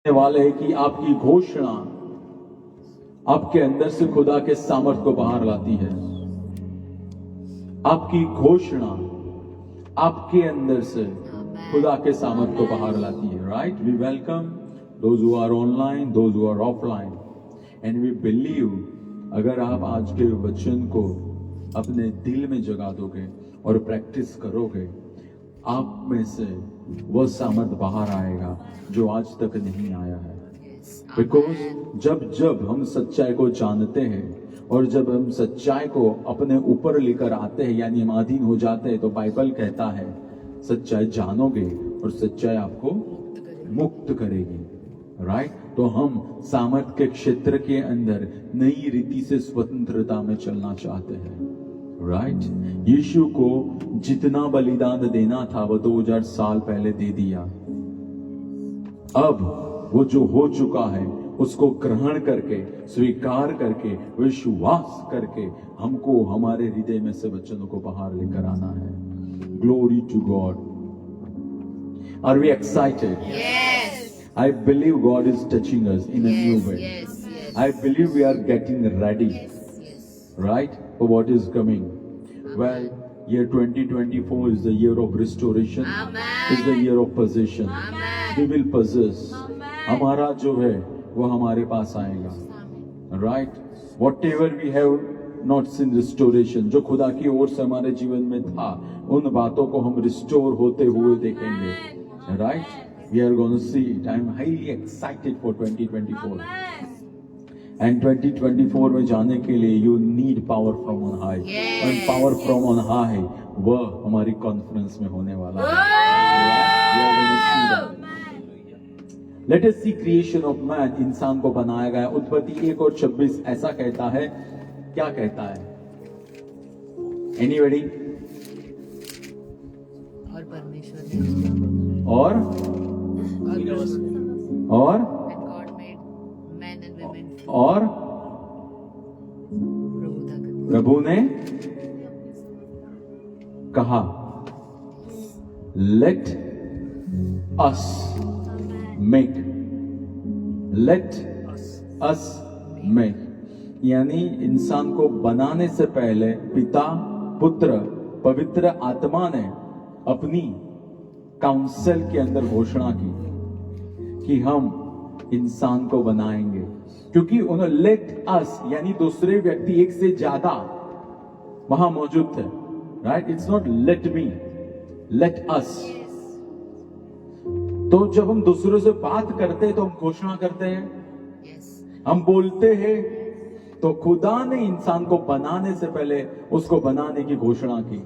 वाले हैं कि आपकी घोषणा आपके अंदर से खुदा के सामर्थ को बाहर लाती है। आपकी घोषणा आपके अंदर से खुदा के सामर्थ को बाहर लाती है। Right, we welcome those who are online, those who are offline, and we believe अगर आप आज के वचन को अपने दिल में जगा दोगे और प्रैक्टिस करोगे, आप में से वह सामर्थ बाहर आएगा जो आज तक नहीं आया है। बिकॉज जब हम सच्चाई को जानते हैं और जब हम सच्चाई को अपने ऊपर लेकर आते हैं, यानी हम अधीन हो जाते हैं, तो बाइबल कहता है सच्चाई जानोगे और सच्चाई आपको मुक्त करेगी। राइट, तो हम सामर्थ के क्षेत्र के अंदर नई रीति से स्वतंत्रता में चलना चाहते हैं। राइट, यीशु को जितना बलिदान देना था वो 2000 साल पहले दे दिया। अब वो जो हो चुका है उसको ग्रहण करके, स्वीकार करके, विश्वास करके हमको हमारे हृदय में से वचनों को बाहर लेकर आना है। Glory to God. Are we excited? Yes. I believe God is touching us in a new way. Yes. I believe we are getting ready, Yes. right, for what is coming. Well, year 2024 is the year of restoration. Amen. Is the year of possession. Amen. We will possess. Amen. हमारा जो है वो हमारे पास आएगा. Right? Whatever we have not seen restoration, जो खुदा की ओर से हमारे जीवन में था, उन बातों को हम रिस्टोर होते हुए देखेंगे. Right? We are going to see it. I am highly excited for 2024. And 2024 में जाने के लिए you need power from on high. Yes. And power from on high वह हमारी कॉन्फ्रेंस में होने वाला है. We are going to see that. Let us see creation of man. इंसान को बनाया गया. उत्पत्ति 1 और 26 ऐसा कहता है. क्या कहता है? Anybody? और परमेश्वर ने और and God made men and women. और प्रभु तक प्रभु ने कहा let us make, let us make, यानी इंसान को बनाने से पहले पिता, पुत्र, पवित्र आत्मा ने अपनी काउंसिल के अंदर घोषणा की कि हम इंसान को बनाएंगे, क्योंकि उन्होंने लेट अस यानी दूसरे व्यक्ति, एक से ज्यादा वहां मौजूद थे. Right, it's not let me, let us. तो जब हम दूसरों से बात करते हैं तो हम घोषणा करते हैं, हम बोलते हैं. तो खुदा ने इंसान को बनाने से पहले उसको बनाने की घोषणा की.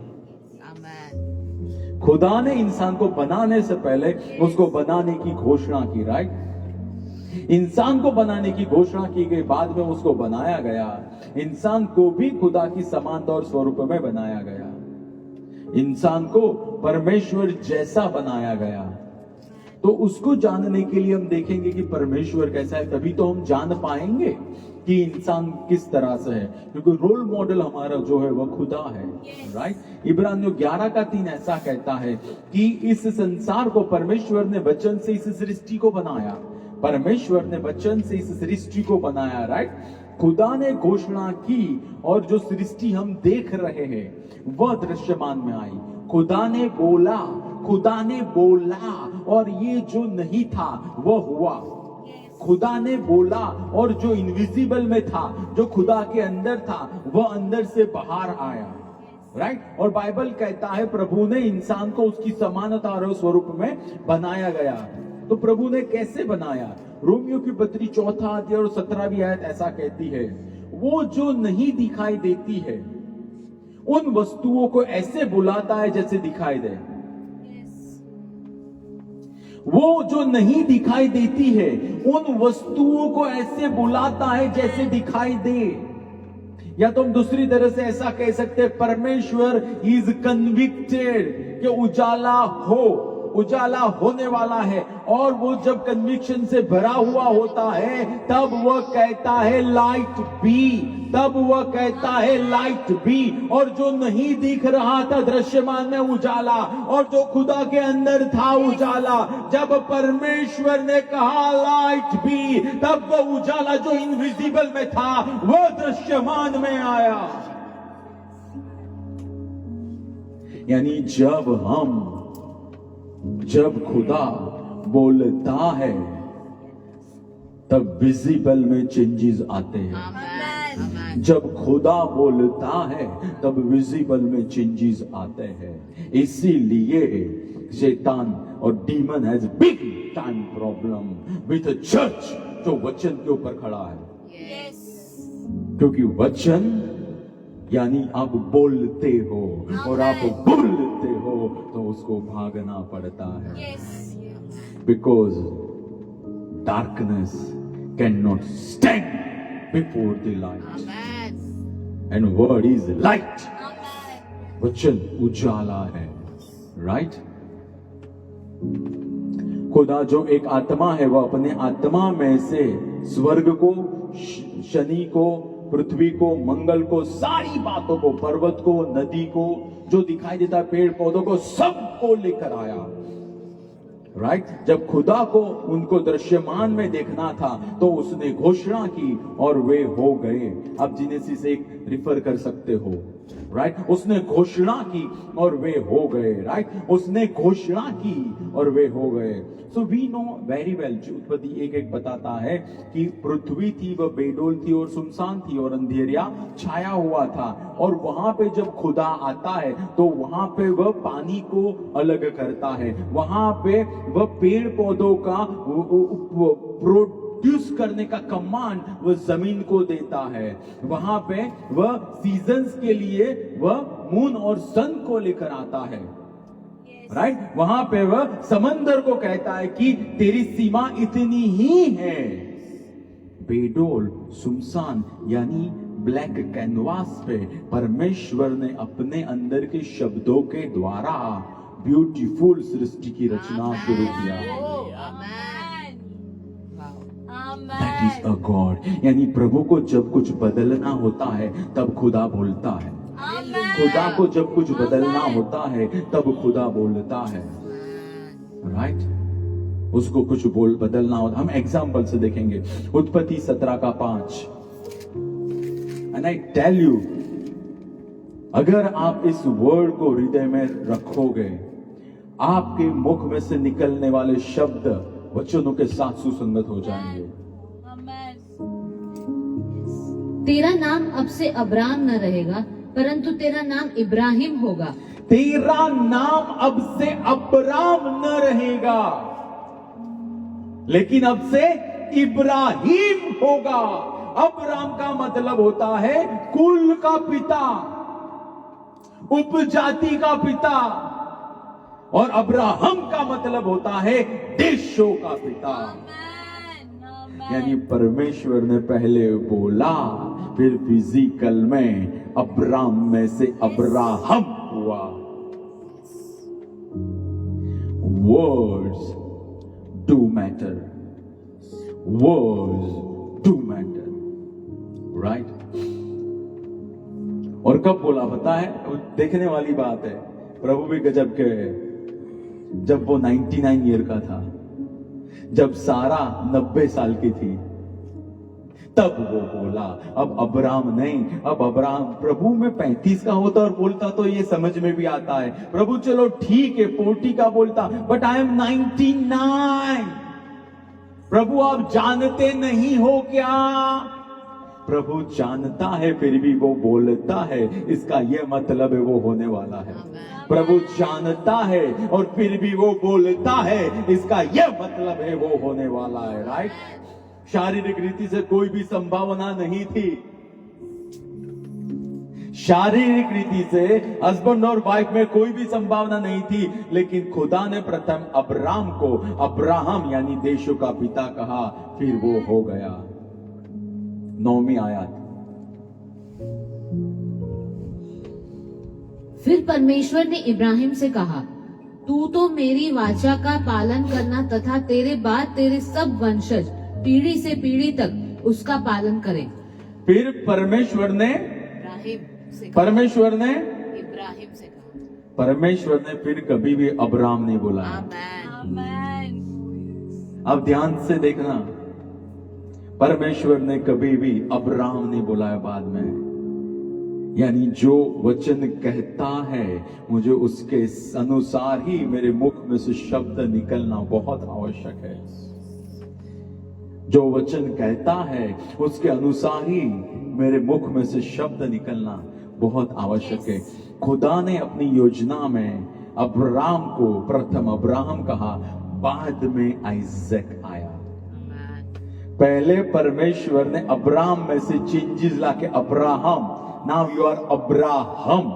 खुदा ने इंसान को बनाने से पहले उसको बनाने की घोषणा की. राइट, इंसान को बनाने की घोषणा की गई, बाद में उसको बनाया गया. इंसान को भी खुदा की समानता और स्वरूप में बनाया गया. इंसान को परमेश्वर जैसा बनाया गया. तो उसको जानने के लिए हम देखेंगे कि परमेश्वर कैसा है, तभी तो हम जान पाएंगे कि इंसान किस तरह से है, क्योंकि रोल मॉडल हमारा जो है वह खुदा है. राइट, इब्रानियों 11:3 ऐसा कहता है कि इस संसार को परमेश्वर ने वचन से इस सृष्टि को बनाया. परमेश्वर ने वचन से इस सृष्टि को बनाया. राइट, खुदा ने घोषणा की और जो सृष्टि हम देख रहे हैं वह दृश्यमान में आई. खुदा ने बोला, खुदा ने बोला और ये जो नहीं था वह हुआ. खुदा ने बोला और जो इनविजिबल में था, जो खुदा के अंदर था, वह अंदर से बाहर आया. राइट, और बाइबल कहता है प्रभु ने इंसान को उसकी समानता और स्वरूप में बनाया गया. तो प्रभु ने कैसे बनाया? रोमियो की पत्री 4 अध्याय और 17वीं आयत ऐसा कहती है, वो जो नहीं दिखाई देती है उन वस्तुओं को ऐसे बुलाता है जैसे दिखाई दे. वो जो नहीं दिखाई देती है उन वस्तुओं को ऐसे बुलाता है जैसे दिखाई दे. या तो हम दूसरी तरह से ऐसा कह सकते हैं, परमेश्वर इज कन्विक्टेड कि उजाला हो उजाला होने वाला है। और वो जब कन्विक्शन से भरा हुआ होता है तब वह कहता है लाइट बी, तब वह कहता है लाइट बी। और जो नहीं दिख रहा था दृश्यमान में उजाला, और जो खुदा के अंदर था उजाला, जब परमेश्वर ने कहा लाइट बी, तब वो उजाला जो इनविजिबल में था वो दृश्यमान में आया। यानी जब खुदा बोलता है तब विजिबल में चेंजेस आते हैं। Amen. जब खुदा बोलता है तब विजिबल में चेंजेस आते हैं। इसीलिए शैतान और demon has big time problem with the church जो वचन के ऊपर खड़ा है। Yes. क्योंकि वचन यानी आप बोलते हो, और आप बोलते हो तो उसको भागना पड़ता है। Because darkness can not stand before the light, Amen. And word is light. वचन उजाला है, राइट। खुदा जो एक आत्मा है वह अपने आत्मा में से स्वर्ग को, शनि को, पृथ्वी को, मंगल को, सारी बातों को, पर्वत को, नदी को, जो दिखाई देता है, पेड़ पौधों को, सबको लेकर आया। राइट जब खुदा को उनको दृश्यमान में देखना था तो उसने घोषणा की और वे हो गए। अब जेनेसिस 1 रिफर कर सकते हो। राइट उसने घोषणा की और वे हो गए। राइट उसने घोषणा की और वे हो गए। So we know very well, उत्पत्ति 1:1 बताता है कि पृथ्वी थी, वह बेडोल थी और सुनसान थी और अंधेरिया छाया हुआ था। और वहां पे जब खुदा आता है तो वहां पे वह पानी को अलग करता है, वहां पे वह पेड़ पौधों का प्रोड्यूस करने का कमांड वह जमीन को देता है। वहां पे वह सीजन्स के लिए वह मून और सन को लेकर आता है। राइट वहां पे वह समंदर को कहता है कि तेरी सीमा इतनी ही है। बेडोल सुनसान यानी ब्लैक कैनवास पे परमेश्वर ने अपने अंदर के शब्दों के द्वारा ब्यूटीफुल सृष्टि की रचना शुरू किया। Amen. Wow. That is a God. यानी प्रभु को जब कुछ बदलना होता है तब खुदा बोलता है। खुदा को जब कुछ बदलना होता है तब खुदा बोलता है। राइट उसको कुछ बदलना होता। हम एग्जाम्पल से देखेंगे। उत्पत्ति 17:5। एंड आई टेल यू, अगर आप इस वर्ड को हृदय में रखोगे, आपके मुख में से निकलने वाले शब्द वचनों के साथ सुसंगत हो जाएंगे। तेरा नाम अब से अब्राम न रहेगा, परंतु तेरा नाम इब्राहिम होगा। तेरा नाम अब से अब्राम न रहेगा, लेकिन अब से इब्राहिम होगा। अब्राम का मतलब होता है कुल का पिता, उपजाति का पिता, और अब्राहम का मतलब होता है देशों का पिता। यानी परमेश्वर ने पहले बोला, फिर फिजिकल में अब्राम में से अब्राहम हुआ। Words do matter, words do matter, right. और कब बोला पता है? देखने वाली बात है। प्रभु भी गजब के, जब वो 99 ईयर का था, जब सारा 90 साल की थी, तब वो बोला। अब अब्राम नहीं, अब अब्राम प्रभु में 35 का होता और बोलता तो ये समझ में भी आता है। प्रभु चलो ठीक है 40 का बोलता, बट आई एम 99। प्रभु आप जानते नहीं हो क्या? प्रभु जानता है फिर भी वो बोलता है, इसका यह मतलब है वो होने वाला है। प्रभु जानता है और फिर भी वो बोलता है, इसका यह मतलब है वो होने वाला है। राइट शारीरिक रीति से कोई भी संभावना नहीं थी। शारीरिक रीति से हस्बैंड और वाइफ में कोई भी संभावना नहीं थी, लेकिन खुदा ने प्रथम अब्राम को अब्राहम यानी देशों का पिता कहा, फिर वो हो गया। 9वीं आयत। फिर परमेश्वर ने इब्राहिम से कहा, तू तो मेरी वाचा का पालन करना तथा तेरे बाद तेरे सब वंशज पीढ़ी से पीढ़ी तक उसका पालन करें। फिर परमेश्वर ने इब्राहिम से कहा। परमेश्वर ने फिर कभी भी अब्राम नहीं बोला। आमेन। अब ध्यान से देखना, परमेश्वर ने कभी भी अब्राम नहीं बुलाया बाद में। यानी जो वचन कहता है मुझे उसके अनुसार ही मेरे मुख में से शब्द निकलना बहुत आवश्यक है। जो वचन कहता है उसके अनुसार ही मेरे मुख में से शब्द निकलना बहुत आवश्यक है। खुदा ने अपनी योजना में अब्राम को प्रथम अब्राहम कहा, बाद में आइजक आया। पहले परमेश्वर ने अब्राम में से चेंजेस लाके Abraham, now you are Abraham,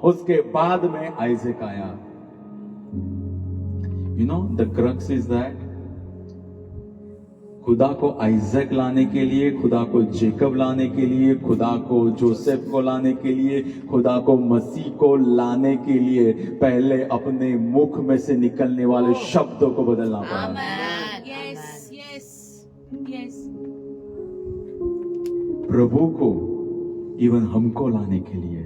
उसके बाद में आइजक आया। You know the crux is that खुदा को आइजक लाने के लिए, खुदा को जेकब लाने के लिए, खुदा को जोसेफ को लाने के लिए, खुदा को मसीह को लाने के लिए पहले अपने मुख में से निकलने वाले शब्दों को बदलना पड़ा। आमेन। Yes yes yes. प्रभु को इवन हमको लाने के लिए,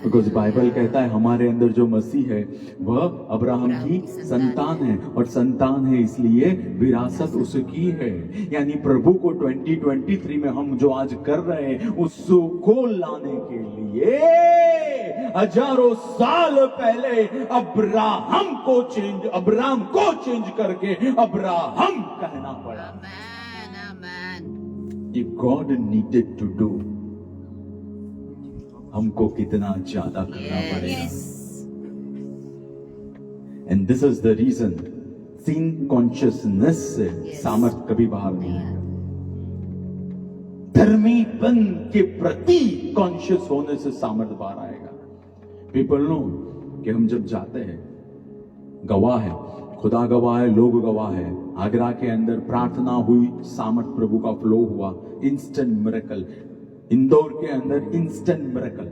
बिकॉज बाइबल कहता है हमारे अंदर जो मसीह है वह अब्राहम की संतान है, और संतान है इसलिए विरासत उसकी है। यानी प्रभु को 2023 में हम जो आज कर रहे हैं उसको लाने के लिए हजारों साल पहले अब्राहम को चेंज करके अब्राहम कहना पड़ा। आमेन आमेन। If God needed to do, हमको कितना ज्यादा करना पड़ेगा। Yes. And this is the reason sin consciousness से सामर्थ कभी बाहर नहीं आएगा। धर्मीपन के प्रति कॉन्शियस होने से सामर्थ बाहर आएगा। पीपल नो कि हम जब जाते हैं, गवाह है, खुदा गवाह है, लोग गवाह है, आगरा के अंदर प्रार्थना हुई, सामर्थ प्रभु का फ्लो हुआ, इंस्टेंट मिरेकल। इंदौर के अंदर इंस्टेंट मिरेकल,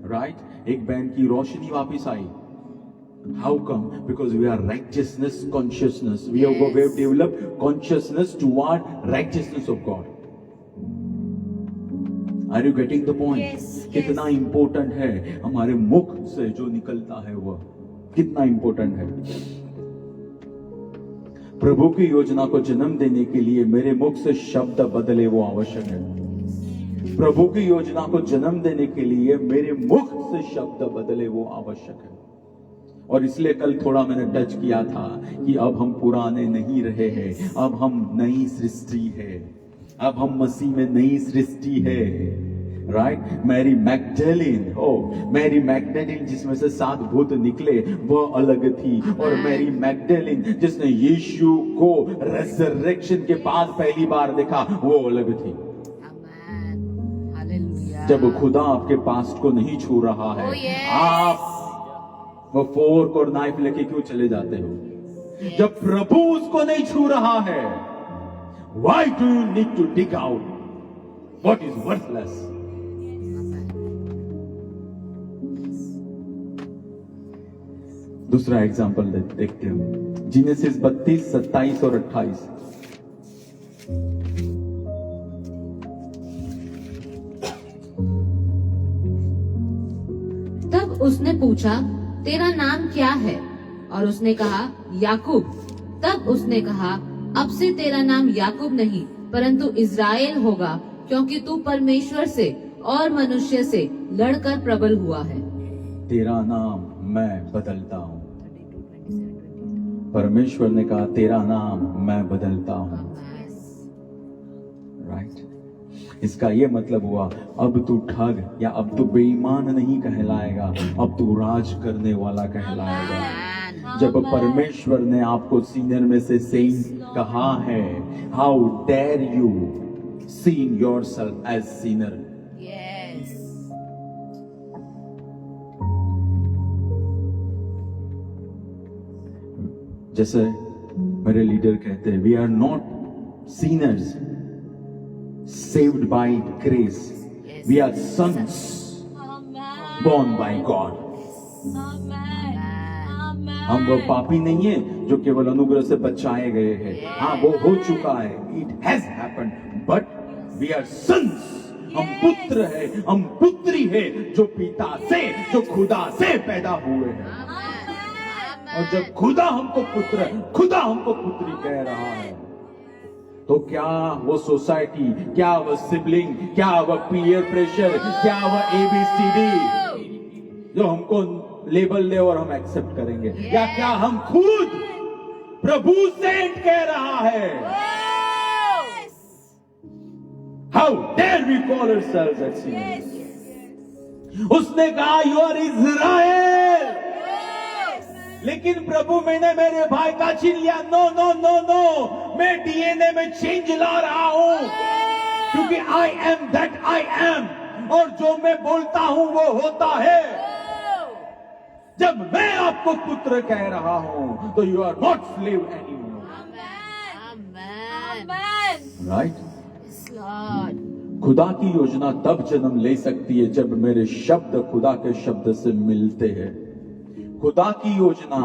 राइट? एक बहन की रोशनी वापस आई। How come? Because we are righteousness consciousness, we have developed consciousness toward righteousness of God. Are you getting the point? Yes, yes. कितना इंपॉर्टेंट है हमारे मुख से जो निकलता है वह कितना इंपॉर्टेंट है। प्रभु की योजना को जन्म देने के लिए मेरे मुख से शब्द बदले वो आवश्यक है। प्रभु की योजना को जन्म देने के लिए मेरे मुख से शब्द बदले वो आवश्यक है। और इसलिए कल थोड़ा मैंने टच किया था कि अब हम पुराने नहीं रहे हैं, अब हम नई सृष्टि है, अब हम मसीह में नई सृष्टि है, राइट? मैरी मैगडेलिन जिसमें से 7 भूत निकले वह अलग थी, और मैरी मैगडेलिन जिसने यीशु को रेजरेक्शन के बाद पहली बार देखा वो अलग थी। आमेन। हालेलुया। जब खुदा आपके पास्ट को नहीं छू रहा है, Oh, yes. आप वो फोर्क और नाइफ लेके क्यों चले जाते हो? जब प्रभु उसको नहीं छू रहा है, why do you need to dig out what is worthless? दूसरा एग्जाम्पल देखते हो, जीनेसिस 32, 27 और 28। तब उसने पूछा, तेरा नाम क्या है? और उसने कहा, याकूब। तब उसने कहा, अब से तेरा नाम याकूब नहीं परंतु इज़राइल होगा, क्योंकि तू परमेश्वर से और मनुष्य से लड़कर प्रबल हुआ है। तेरा नाम मैं बदलता हूं। परमेश्वर ने कहा तेरा नाम मैं बदलता हूं, राइट? इसका यह मतलब हुआ अब तू ठग या अब तू बेईमान नहीं कहलाएगा, अब तू राज करने वाला कहलाएगा। जब परमेश्वर ने आपको सीनियर में से सेंट कहा है, how dare you seen yourself as sinner. Yes. जैसे मेरे लीडर कहते हैं, we are not sinners saved by grace, we are sons Amen. born by God. Amen. Amen. हम वो पापी नहीं है जो केवल अनुग्रह से बचाए गए हैं। हाँ, वो हो चुका है, it has happened, but we are sons. हम पुत्र है, हम पुत्री है, जो पिता से, जो खुदा से पैदा हुए हैं। और जब खुदा हमको पुत्र, खुदा हमको पुत्री कह रहा है, तो क्या वो सोसाइटी, क्या वो सिबलिंग, क्या वो पीयर प्रेशर, क्या वो ABCD जो हमको लेबल दे और हम एक्सेप्ट करेंगे, या क्या हम खुद प्रभु सेंट कह रहा है? How dare we call ourselves as sinners? उसने कहा यू आर इज़राइल, लेकिन प्रभु मैंने मेरे भाई का छीन लिया। नो नो नो नो, मैं डीएनए में चेंज ला रहा हूं, क्योंकि I am that I am, और जो मैं बोलता हूं वो होता है। जब मैं आपको पुत्र कह रहा हूं तो you are not slave anymore, right? खुदा की योजना तब जन्म ले सकती है जब मेरे शब्द खुदा के शब्द से मिलते हैं। खुदा की योजना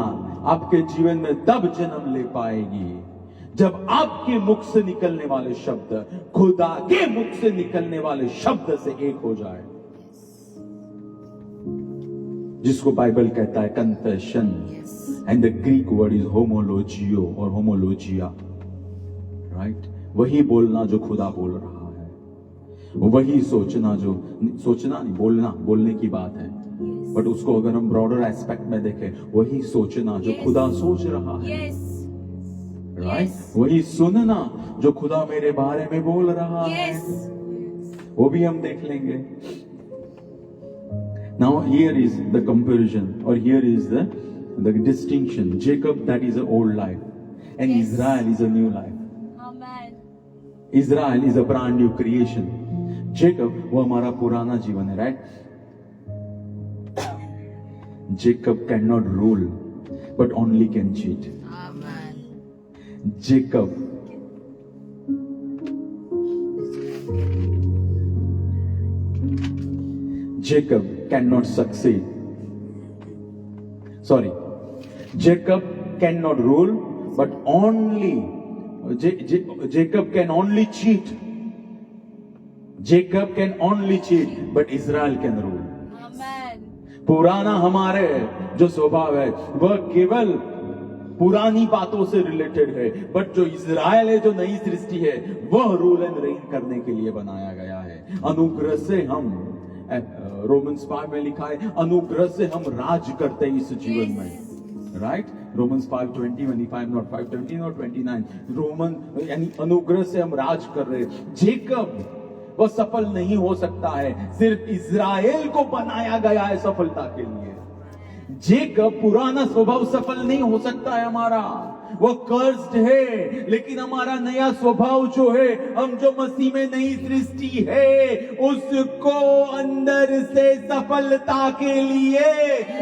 आपके जीवन में तब जन्म ले पाएगी जब आपके मुख से निकलने वाले शब्द खुदा के मुख से निकलने वाले शब्द से एक हो जाए, जिसको बाइबल कहता है confession, and the Greek word is homologeo और होमोलॉजिया, राइट? वही बोलना जो खुदा बोल रहा है, वही सोचना जो, सोचना नहीं, बोलना, बोलने की बात है, बट उसको अगर हम ब्रॉडर एस्पेक्ट में देखें, वही सोचना जो खुदा सोच रहा है, राइट? वही सुनना जो खुदा मेरे बारे में बोल रहा है, वो भी हम देख लेंगे। Now here is the comparison, or here is the distinction. Jacob, that is an old life, and Israel is a new life. Amen. Israel is a brand new creation. Jacob, वो हमारा पुराना जीवन है, right? Jacob cannot rule, but only can cheat. Amen. Jacob cannot succeed. Sorry, Jacob cannot rule, but only Jacob can only cheat. Jacob can only cheat, but Israel can rule. Amen. पुराना हमारे जो स्वभाव है वह केवल पुरानी बातों से रिलेटेड है, बट जो इज़राइल है, जो नई सृष्टि है, वह रूल एंड रेन करने के लिए बनाया गया है। अनुग्रह से हम, रोमन्स 5 में लिखा है, अनुग्रह से हम राज करते हैं इस जीवन में, right? Romans 5:20, if I'm not 5:20 or 29, Roman यानी अनुग्रह से हम राज कर रहे हैं। जेकब वो सफल नहीं हो सकता है, सिर्फ इज़राइल को बनाया गया है सफलता के लिए। जेकब पुराना स्वभाव सफल नहीं हो सकता है हमारा, वो कर्स्ड है, लेकिन हमारा नया स्वभाव जो है, हम जो मसीह में नई सृष्टि है, उसको अंदर से सफलता के लिए,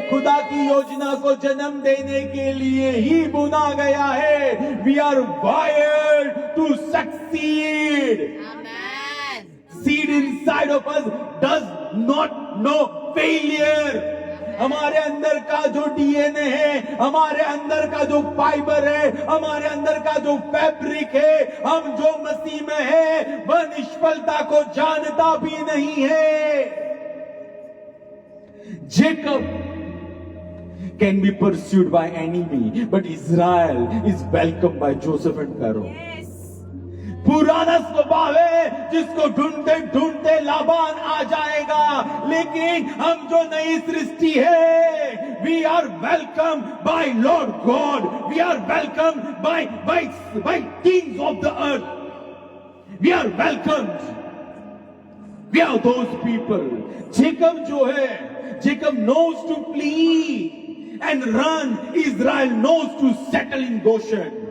खुदा की योजना को जन्म देने के लिए ही बुना गया है। We are wired to succeed. Seed inside of us does not know failure. हमारे अंदर का जो डीएनए है, हमारे अंदर का जो फाइबर है, हमारे अंदर का जो फैब्रिक है, हम जो मसीह में है, वह निष्फलता को जानता भी नहीं है। Jacob can be pursued by enemy, but Israel is welcomed by Joseph and Pharaoh. पुराना स्वभाव है जिसको ढूंढते ढूंढते लाबान आ जाएगा, लेकिन हम जो नई सृष्टि है, we are welcome by Lord God, we are welcome by kings of the earth, we are welcomed, we are those people. Jacob जो है, Jacob knows to flee and run, Israel knows to settle in Goshen.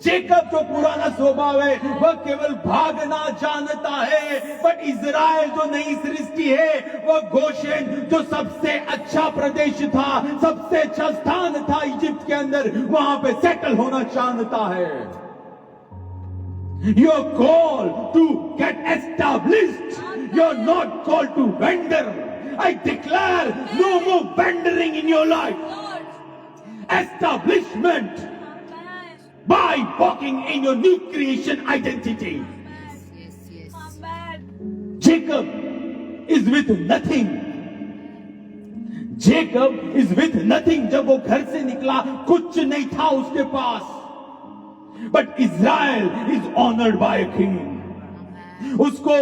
Jacob जो पुराना स्वभाव है, वह केवल भागना जानता है, बट इज़राइल जो नई सृष्टि है, वह गोशेन जो सबसे अच्छा प्रदेश था, सबसे अच्छा स्थान था इजिप्ट के अंदर, वहां पे सेटल होना जानता है। You are called to get established. You are not called to wander. I declare no more wandering in your life. establishment Amen. by walking in your new creation identity. Amen. Jacob is with nothing. Jacob is with nothing. जब वो घर से निकला कुछ नहीं था उसके पास. But Israel is honored by a king. उसको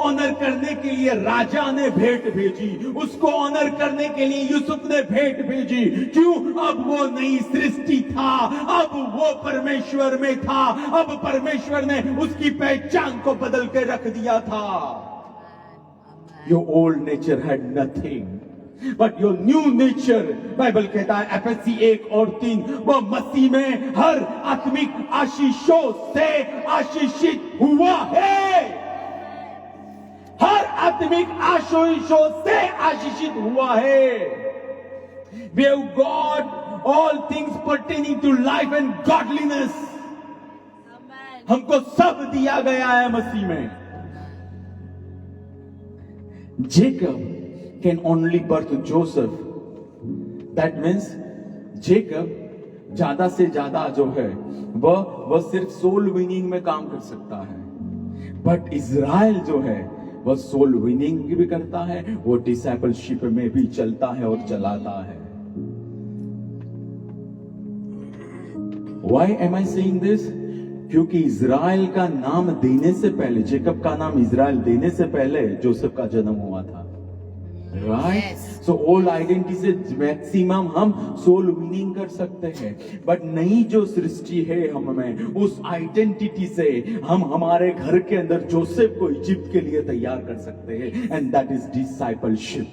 ऑनर करने के लिए राजा ने भेंट भेजी. उसको ऑनर करने के लिए यूसुफ ने भेंट भेजी. क्यों? अब वो नई सृष्टि था. अब वो परमेश्वर में था. अब परमेश्वर ने उसकी पहचान को बदल के रख दिया था. Your old nature had nothing, but your new nature, Bible कहता है एफएससी 1 और 3, वो मसीह में हर आत्मिक आशीषों से आशीषित हुआ है. हर आत्मिक आशीषों से आशीषित हुआ है. We have got all things pertaining to life and godliness. Amen. हमको सब दिया गया है मसीह में. Jacob can only birth Joseph. That means Jacob ज्यादा से ज्यादा जो है वह सिर्फ सोल विनिंग में काम कर सकता है. बट इज़राइल जो है वह सोल विनिंग भी करता है, वो डिसाइपलशिप में भी चलता है और चलाता है. Why am I saying this? क्योंकि इज़राइल का नाम देने से पहले, जेकब का नाम इज़राइल देने से पहले जोसेफ का जन्म हुआ था. राइट. सो ओल्ड आइडेंटिटी से मैक्सिमम हम सोल विनिंग कर सकते हैं, बट नई जो सृष्टि है हम में, उस आइडेंटिटी से हम हमारे घर के अंदर जोसेफ को इजिप्ट के लिए तैयार कर सकते हैं. And that is discipleship.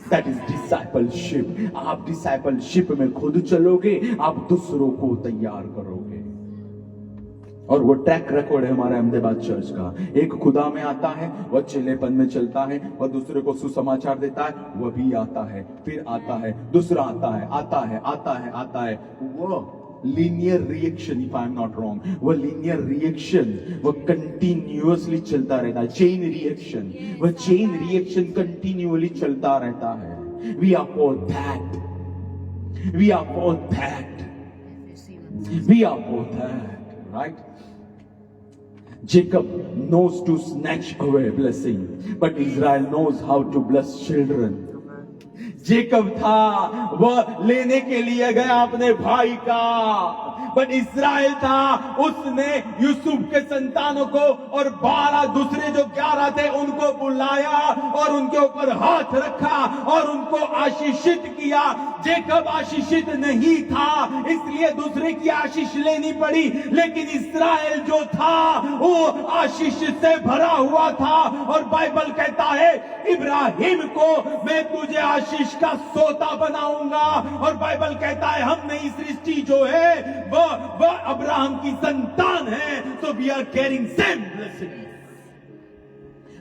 That is discipleship. आप डिसाइपलशिप में खुद चलोगे, आप दूसरों को तैयार करोगे. और वो ट्रैक रिकॉर्ड है हमारे अहमदाबाद चर्च का. एक खुदा में आता है, वह चेलेपन में चलता है, वह दूसरे को सुसमाचार देता है, वह भी आता है, फिर आता है, दूसरा आता है, आता है, आता है, आता है. वो linear reaction, if I am not wrong, वो लीनियर रिएक्शन वो कंटिन्यूअसली चलता रहता है. चेन रिएक्शन, वह चेन रिएक्शन कंटिन्यूअली चलता रहता है. We are for that. We are for that. We are for that. Right. Jacob knows to snatch away blessing, but Israel knows how to bless children. Jacob था वह लेने के लिए गया अपने भाई का, बट इस्राएल था उसने यूसुफ के संतानों को और 12 दूसरे जो 11 थे उनको बुलाया और उनके ऊपर हाथ रखा और उनको आशीषित किया. जेकब आशीषित नहीं था इसलिए दूसरे की आशीष लेनी पड़ी, लेकिन इस्राएल जो था वो आशीष से भरा हुआ था. और बाइबल कहता है इब्राहिम को मैं तुझे आशीष का सोता बनाऊंगा. और बाइबल कहता है हम नई सृष्टि जो है वह अब्राहम की संतान है. So we are carrying same blessing.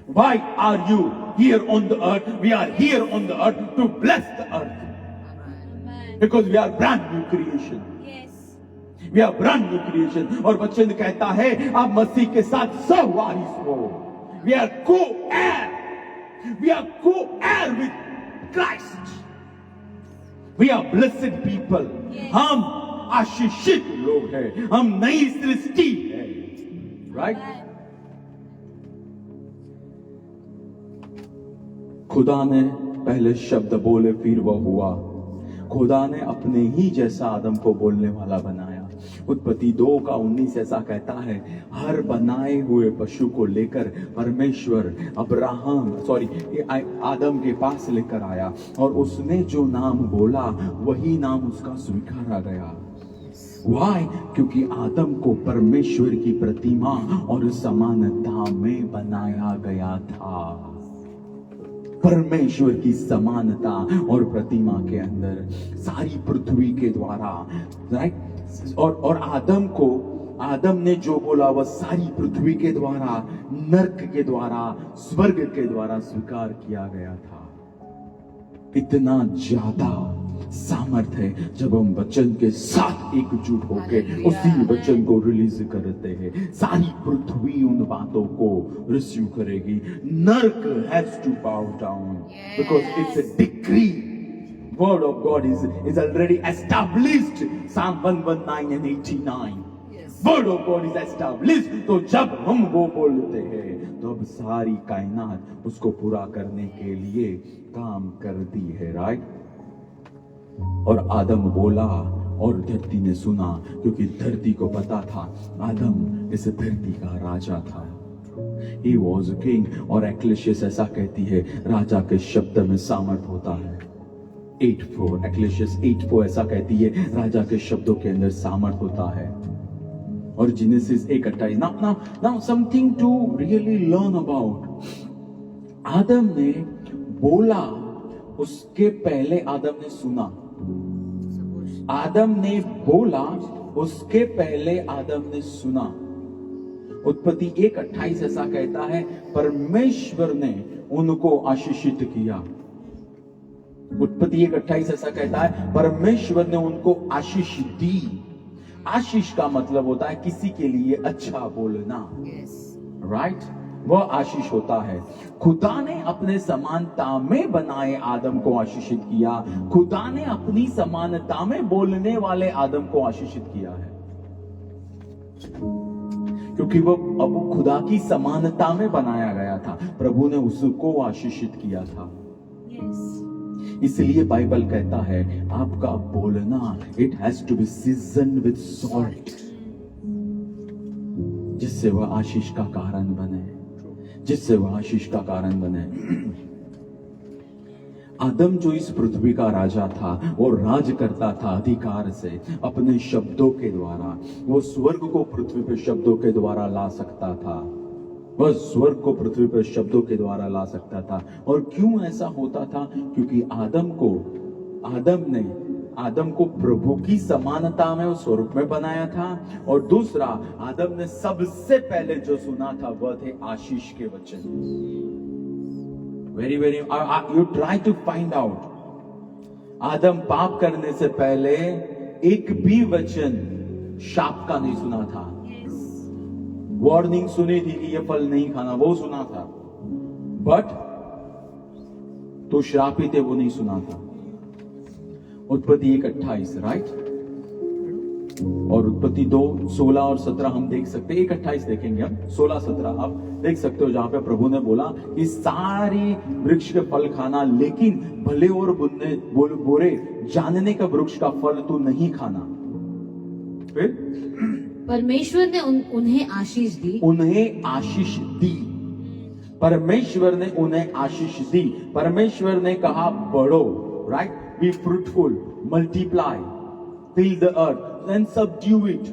Why are you here on the earth? We are here on the earth to bless the earth. Amen. Because we are brand new creation. Yes. We are brand new creation. और वचन कहता है आप मसीह के साथ सहवारिस हो. We are co-heir. We are co-heir with Christ. We are blessed people. Yes. हम आशीषित लोग हैं. हम नई सृष्टि है. Right? Amen. खुदा ने पहले शब्द बोले फिर वह हुआ. खुदा ने अपने ही जैसा आदम को बोलने वाला बनाया. उत्पत्ति 2:19 ऐसा कहता है हर बनाए हुए पशु को लेकर परमेश्वर आदम के पास लेकर आया और उसने जो नाम बोला वही नाम उसका स्वीकारा गया. Why? क्योंकि आदम को परमेश्वर की प्रतिमा और समानता में बनाया गया था. परमेश्वर की समानता और प्रतिमा के अंदर सारी पृथ्वी के द्वारा, राइट. और आदम ने जो बोला वह सारी पृथ्वी के द्वारा, नरक के द्वारा, स्वर्ग के द्वारा स्वीकार किया गया था. इतना ज्यादा सामर्थ है जब हम वचन के साथ एकजुट होकर उसी वचन को रिलीज करते हैं. सारी पृथ्वी उन बातों को रिसीव करेगी. नर्क has to bow down because it's a decree Word of God is already established. Psalm 119 and 89. Yes. Word of God is established. तो जब हम वो बोलते हैं तो अब सारी कायनात उसको पूरा करने के लिए काम करती है, राइट? और आदम बोला और धरती ने सुना, क्योंकि धरती को पता था आदम इस धरती का राजा था। He was a king, और एक्लेशियस ऐसा कहती है राजा के शब्द में सामर्थ होता है। 8:4 एक्लेशियस 8:4 ऐसा कहती है राजा के शब्दों के अंदर सामर्थ होता है। और genesis 1:28 now something to really learn about। आदम ने बोला, उसके पहले आदम ने सुना। आदम ने बोला, उसके पहले आदम ने सुना। उत्पत्ति 1:28 ऐसा कहता है परमेश्वर ने उनको आशीषित किया। उत्पत्ति 1:28 ऐसा कहता है परमेश्वर ने उनको आशीष दी। आशीष का मतलब होता है किसी के लिए अच्छा बोलना, राइट? वह आशीष होता है। खुदा ने अपने समानता में बनाए आदम को आशीषित किया। खुदा ने अपनी समानता में बोलने वाले आदम को आशीषित किया है, क्योंकि वो अब खुदा की समानता में बनाया गया था। प्रभु ने उसको आशीषित किया था। इसलिए बाइबल कहता है आपका बोलना it has to be seasoned with salt, जिससे वह आशीष का कारण बने, जिससे वह आशीष का कारण बने। आदम जो इस पृथ्वी का राजा था, वो राज करता था अधिकार से, अपने शब्दों के द्वारा। वो स्वर्ग को पृथ्वी पर शब्दों के द्वारा ला सकता था। वह स्वर्ग को पृथ्वी पर शब्दों के द्वारा ला सकता था। और क्यों ऐसा होता था? क्योंकि आदम को प्रभु की समानता में उस स्वरूप में बनाया था। और दूसरा, आदम ने सबसे पहले जो सुना था वह थे आशीष के वचन। Very very you try to find out. आदम पाप करने से पहले एक भी वचन शाप का नहीं सुना था। वार्निंग सुनी थी कि ये फल नहीं खाना, वो सुना था, बट तो श्रापित है वो नहीं सुना था। उत्पत्ति 1:28, राइट? और उत्पत्ति 2:16 और 17 हम देख सकते हैं। 1:28 देखेंगे हम, 16-17 आप देख सकते हो, जहां पे प्रभु ने बोला कि सारी वृक्ष के फल खाना, लेकिन भले और बुरे जानने का वृक्ष का फल तू नहीं खाना। फिर परमेश्वर ने उन्हें आशीष दी। उन्हें आशीष दी। परमेश्वर ने उन्हें आशीष दी। परमेश्वर ने कहा बढ़ो, right? Be fruitful, multiply, fill the earth and subdue it,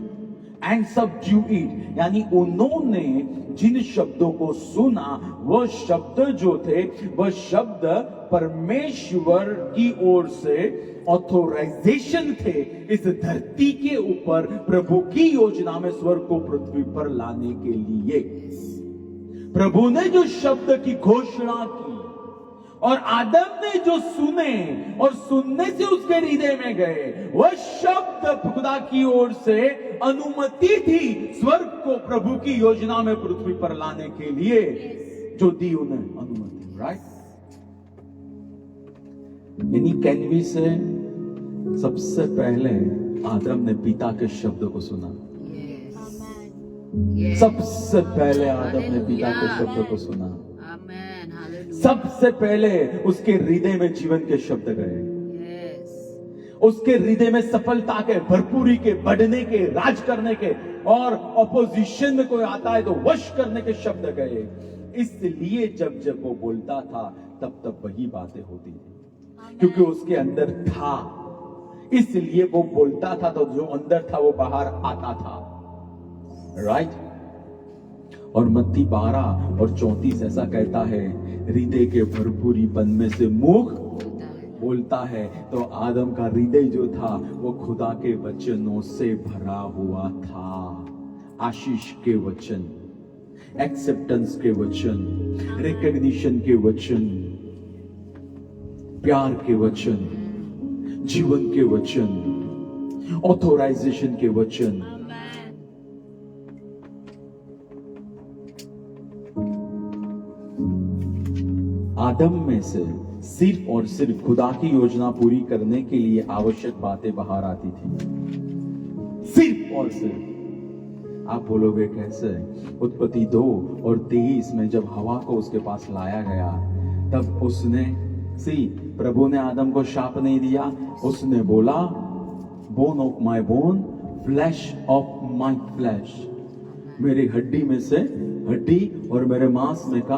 यानी उन्होंने जिन शब्दों को सुना, वह शब्द जो थे, वह शब्द परमेश्वर की ओर से ऑथोराइजेशन थे इस धरती के ऊपर प्रभु की योजना में स्वर्ग को पृथ्वी पर लाने के लिए। प्रभु ने जो शब्द की घोषणा की और आदम ने जो सुने और सुनने से उसके हृदय में गए, वह शब्द खुदा की ओर से अनुमति थी स्वर्ग को प्रभु की योजना में पृथ्वी पर लाने के लिए, जो दी उन्हें अनुमति, राइट? यानी कैनवी से सबसे पहले आदम ने पिता के शब्द को सुना। सबसे पहले आदम ने पिता के शब्द को सुना। सबसे पहले उसके हृदय में जीवन के शब्द गए। उसके हृदय में सफलता के, भरपूरी के, बढ़ने के, राज करने के, और ऑपोजिशन में कोई आता है तो वश करने के शब्द गए। इसलिए जब जब वो बोलता था तब तब वही बातें होती थी, क्योंकि उसके अंदर था। इसलिए वो बोलता था तो जो अंदर था वो बाहर आता था, राइट? और मत्ती 12:34 ऐसा कहता है, हृदय के भरपूरीपन में से मुख बोलता है। तो आदम का हृदय जो था वो खुदा के वचनों से भरा हुआ था। आशीष के वचन, एक्सेप्टेंस के वचन, रिकॉग्निशन के वचन, प्यार के वचन, जीवन के वचन, ऑथोराइजेशन के वचन। आदम में से सिर्फ और सिर्फ खुदा की योजना पूरी करने के लिए आवश्यक बातें बाहर आती थी, सिर्फ और सिर्फ। आप बोलोगे कैसे? उत्पत्ति 2 और 23 में जब हवा को उसके पास लाया गया, तब उसने प्रभु ने आदम को शाप नहीं दिया। उसने बोला, bone of my bone, flash of my flash, मेरी हड्डी में से हड्डी और मेरे मांस में का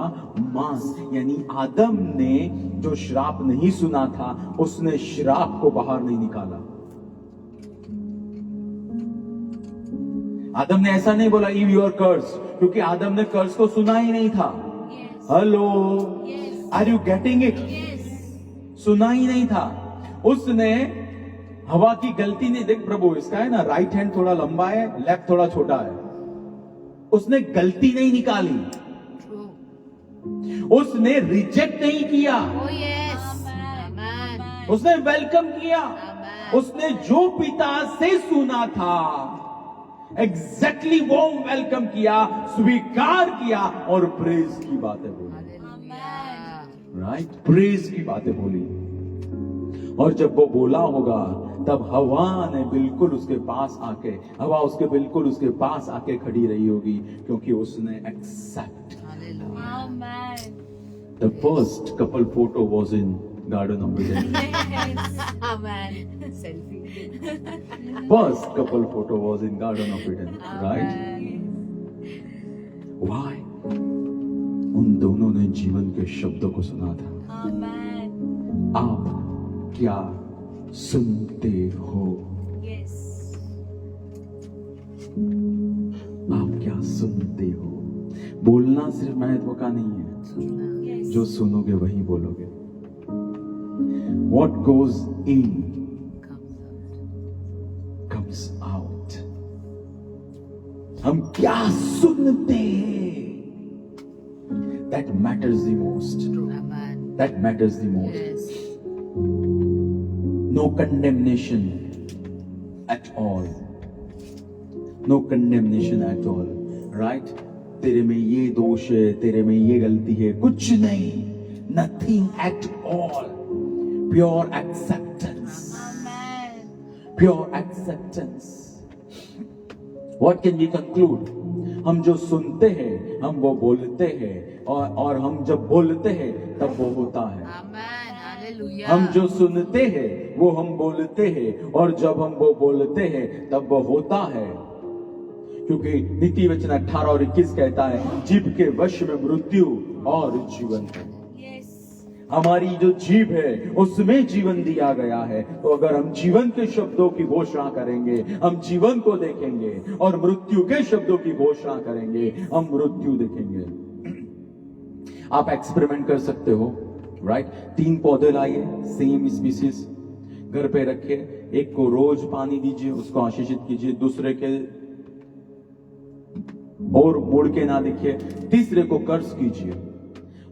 मांस। यानी आदम ने जो श्राप नहीं सुना था, उसने श्राप को बाहर नहीं निकाला। आदम ने ऐसा नहीं बोला ईव यूर कर्स, क्योंकि आदम ने कर्स को सुना ही नहीं था। Hello, are you getting it? सुना ही नहीं था। उसने हवा की गलती ने, देख प्रभु इसका है ना, राइट हैंड थोड़ा लंबा है, लेफ्ट थोड़ा छोटा है, उसने गलती नहीं निकाली, उसने रिजेक्ट नहीं किया, उसने वेलकम किया। उसने जो पिता से सुना था एग्जैक्टली वो वेलकम किया, स्वीकार किया और प्रेज की बातें बोली। राइट, प्रेज की बातें बोली। और जब वो बोला होगा, तब हवा ने बिल्कुल उसके पास आके, हवा उसके बिल्कुल उसके पास आके खड़ी रही होगी, क्योंकि उसने accept. The first couple photo was in garden of Eden. First couple photo was in Garden of Eden, right? Why? उन दोनों ने जीवन के शब्दों को सुना था। आप क्या सुनते हो? आप क्या सुनते हो? बोलना सिर्फ महत्व का नहीं है, जो सुनोगे वही बोलोगे। What goes in comes out. हम क्या सुनते हैं, that matters the most. That matters the most. No condemnation at all. No condemnation at all. Right? तेरे में ये दोष है, तेरे में ये गलती है, कुछ नहीं. Nothing at all. Pure acceptance. Pure acceptance. What can we conclude? हम जो सुनते हैं, हम वो बोलते हैं, और हम जब बोलते हैं तब वो होता है। हम जो सुनते हैं वो हम बोलते हैं, और जब हम वो बोलते हैं तब वो होता है। क्योंकि नीति वचन 18 और 21 कहता है, जीभ के वश में मृत्यु और जीवन है। हमारी जो जीभ है उसमें जीवन दिया गया है। तो अगर हम जीवन के शब्दों की घोषणा करेंगे, हम जीवन को देखेंगे, और मृत्यु के शब्दों की घोषणा करेंगे, हम मृत्यु देखेंगे। आप एक्सपेरिमेंट कर सकते हो, राइट? 3 पौधे लाइए, सेम स्पीसीज, घर पे रखिए। एक को रोज पानी दीजिए, उसको आशीषित कीजिए, दूसरे के और मुड़ के ना देखिए, तीसरे को कर्ज कीजिए,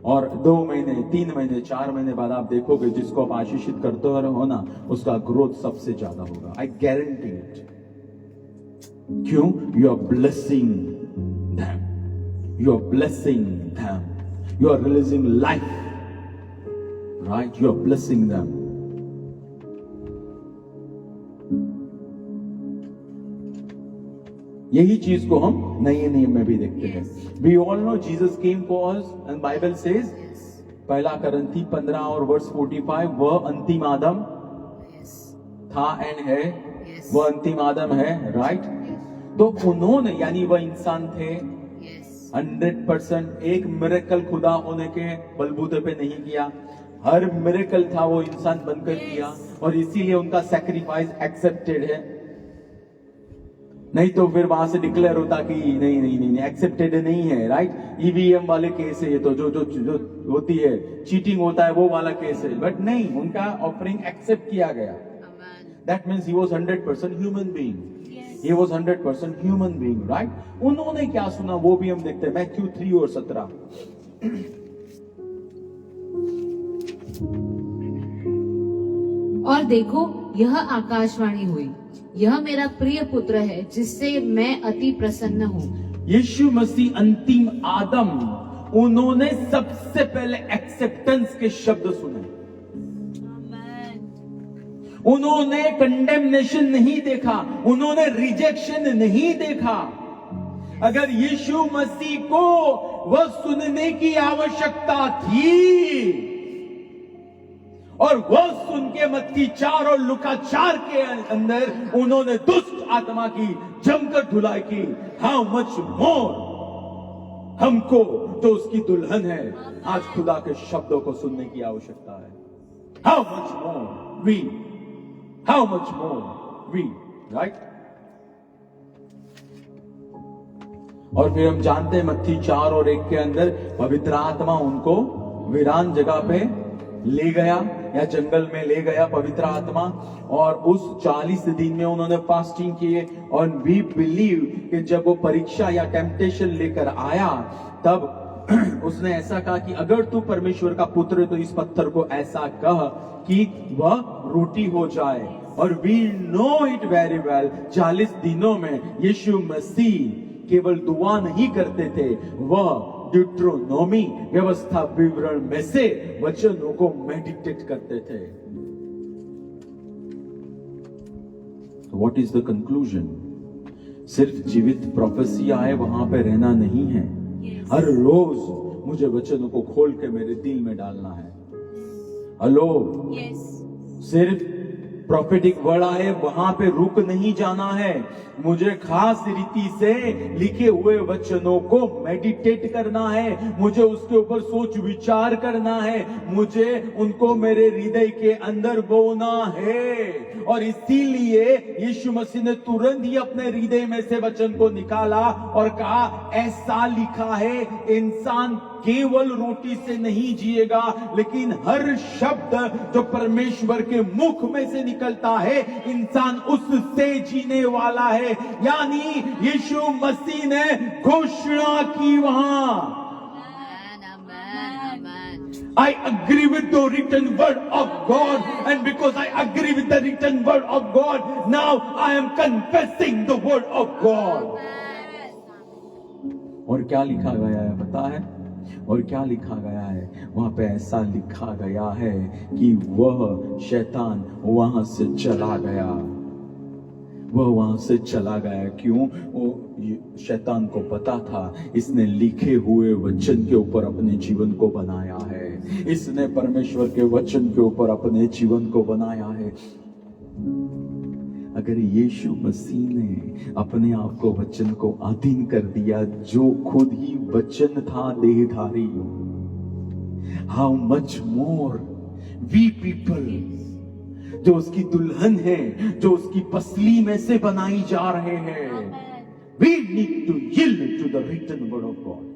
और 2 महीने, 3 महीने, 4 महीने बाद आप देखोगे जिसको आप आशीषित करते हो ना, उसका ग्रोथ सबसे ज्यादा होगा। I guarantee it. क्यों? You are blessing them, you are blessing them, you are releasing life, right? You are blessing them. यही चीज को हम नए नियम में भी देखते हैं। We all know Jesus came for us, and Bible says, 1 करंथी 15 और वर्स 45, वह अंतिम आदम था एंड है, वह अंतिम आदम है, राइट? तो उन्होंने, यानी वह इंसान थे 100%, एक मिरेकल खुदा होने के बलबूते पे नहीं किया। हर मिरेकल था वो इंसान बनकर किया, और इसीलिए उनका सैक्रिफाइस एक्सेप्टेड है। नहीं तो फिर वहां से डिक्लेयर होता कि नहीं नहीं नहीं एक्सेप्टेड नहीं है, राइट? ईवीएम वाले केस है ये, तो जो जो जो होती है, चीटिंग होता है, वो वाला केस है। बट नहीं, उनका ऑफरिंग एक्सेप्ट किया गया। That means he was 100% human being, he was 100% human being, right? उन्होंने क्या सुना वो भी हम देखते हैं, मैथ्यू 3 और 17। और देखो, यह आकाशवाणी हुई, यह मेरा प्रिय पुत्र है, जिससे मैं अति प्रसन्न हूँ। यीशु मसीह अंतिम आदम, उन्होंने सबसे पहले एक्सेप्टेंस के शब्द सुने। उन्होंने कंडेमनेशन नहीं देखा, उन्होंने रिजेक्शन नहीं देखा। अगर यीशु मसीह को वह सुनने की आवश्यकता थी और वह सुन के मत्ती 4 और लूका 4 के अंदर उन्होंने दुष्ट आत्मा की जमकर धुलाई की, हाउ मच मोर हमको जो उसकी दुल्हन है आज खुदा के शब्दों को सुनने की आवश्यकता है। How much more we, how much more we, right. और फिर हम जानते हैं मत्ती 4 और 1 के अंदर पवित्र आत्मा उनको वीरान जगह पे ले गया या जंगल में ले गया पवित्र आत्मा, और उस 40 दिन में उन्होंने फास्टिंग किए। और वी बिलीव कि जब वो परीक्षा या टेम्पटेशन लेकर आया तब उसने ऐसा कहा कि अगर तू परमेश्वर का पुत्र है तो इस पत्थर को ऐसा कह कि वह रोटी हो जाए। और we know it very well, 40 दिनों में यीशु मसीह केवल दुआ नहीं करते थे, वह ड्यूट्रोनोमी व्यवस्था विवरण में से वचनों को मेडिटेट करते थे। What is the conclusion? सिर्फ जीवित प्रोफेसिया है, वहां पे रहना नहीं है। हर रोज मुझे वचनों को खोल के मेरे दिल में डालना है। हेलो, सिर्फ प्रोफेटिक वर्ड आए वहां पे रुक नहीं जाना है, मुझे खास रीति से लिखे हुए वचनों को मेडिटेट करना है, मुझे उसके ऊपर सोच विचार करना है, मुझे उनको मेरे हृदय के अंदर बोना है। और इसीलिए यीशु मसीह ने तुरंत ही अपने हृदय में से वचन को निकाला और कहा, ऐसा लिखा है, इंसान केवल रोटी से नहीं जिएगा लेकिन हर शब्द जो परमेश्वर के मुख में से निकलता है इंसान उससे जीने वाला है। यानी यीशु मसीह ने घोषणा की वहां, I agree with the written word of God, and because I agree with the written word of God, now I am confessing the word of God. और क्या लिखा गया है पता है? और क्या लिखा गया है वहां पे? ऐसा लिखा गया है कि वह शैतान वहां से चला गया, वह वहां से चला गया। क्यों? वो शैतान को पता था इसने लिखे हुए वचन के ऊपर अपने जीवन को बनाया है, इसने परमेश्वर के वचन के ऊपर अपने जीवन को बनाया है। अगर यीशु मसीह ने अपने आप को वचन को अधीन कर दिया, जो खुद ही वचन था देहधारी, how much more we people जो उसकी दुल्हन है, जो उसकी पसली में से बनाई जा रहे हैं। We need to yield to the written word of God.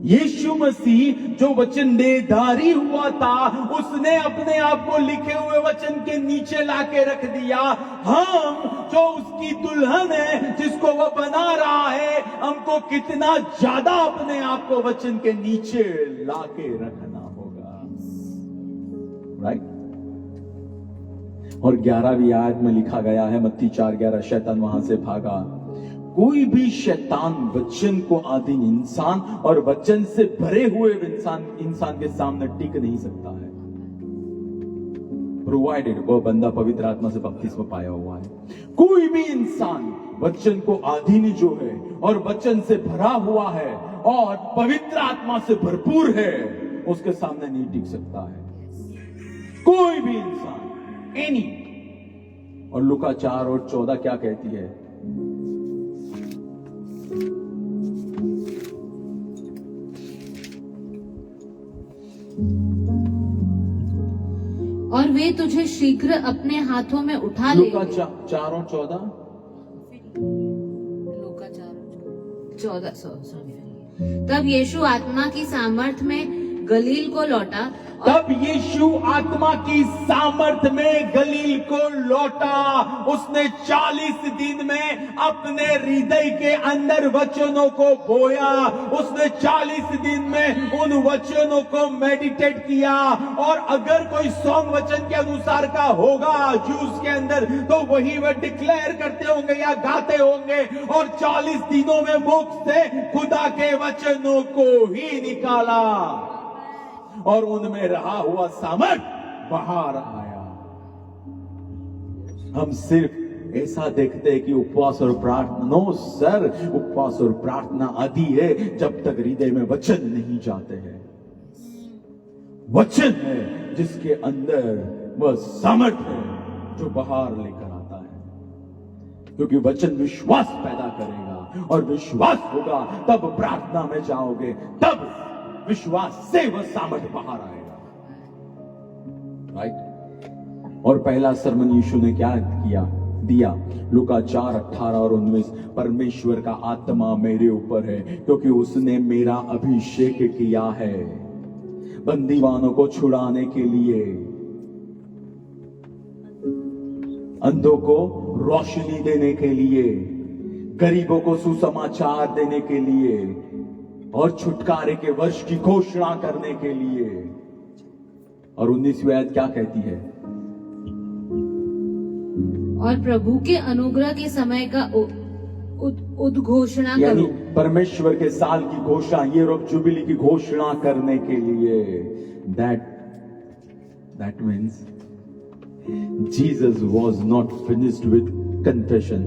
यीशु मसीह जो वचन देहधारी हुआ था, उसने अपने आप को लिखे हुए वचन के नीचे लाके रख दिया। हम जो उसकी दुल्हन है, जिसको वह बना रहा है, हमको कितना ज्यादा अपने आप को वचन के नीचे लाके रखना होगा, राइट। और 11वीं आयत में लिखा गया है मत्ती 4:11, शैतान वहां से भागा। कोई भी शैतान वचन को अधीन इंसान और वचन से भरे हुए इंसान के सामने टिक नहीं सकता है, प्रोवाइडेड वह बंदा पवित्र आत्मा से बपतिस्मा पाया हुआ है। कोई भी इंसान वचन को अधीन जो है और वचन से भरा हुआ है और पवित्र आत्मा से भरपूर है, उसके सामने नहीं टिक सकता है कोई भी इंसान, एनी। और लूका 4 और 14 क्या कहती है? और वे तुझे शीघ्र अपने हाथों में उठा ले। लूका 4 और 14, लूका 4:14 सॉरी। तब यीशु आत्मा की सामर्थ में गलील को लौटा। तब यीशु आत्मा की सामर्थ में गलील को लौटा। उसने 40 दिन में अपने हृदय के अंदर वचनों को बोया। उसने 40 दिन में उन वचनों को मेडिटेट किया। और अगर कोई सॉन्ग वचन के अनुसार का होगा जूस के अंदर, तो वही वे डिक्लेयर करते होंगे या गाते होंगे। और 40 दिनों में मुख से खुदा के वचनों को ही निकाला और उनमें रहा हुआ सामर्थ बाहर आया। हम सिर्फ ऐसा देखते हैं कि उपवास और प्रार्थना, नो सर, उपवास और प्रार्थना आदि है जब तक हृदय में वचन नहीं जाते हैं। वचन है जिसके अंदर वह सामर्थ्य है जो बाहर लेकर आता है, क्योंकि वचन विश्वास पैदा करेगा और विश्वास होगा तब प्रार्थना में जाओगे, तब विश्वास से वह सामर्थ्य बाहर आएगा। राइट। और पहला सरमन यीशु ने क्या दिया? लूका 4:18 और 19, परमेश्वर का आत्मा मेरे ऊपर है क्योंकि उसने मेरा अभिषेक किया है बंदीवानों को छुड़ाने के लिए, अंधों को रोशनी देने के लिए, गरीबों को सुसमाचार देने के लिए और छुटकारे के वर्ष की घोषणा करने के लिए। और 19वीं आयत क्या कहती है? और प्रभु के अनुग्रह के समय का उद्घोषणा यानी करो। परमेश्वर के साल की घोषणा, ईयर ऑफ जुबिली की घोषणा करने के लिए। That means Jesus was not finished with confession.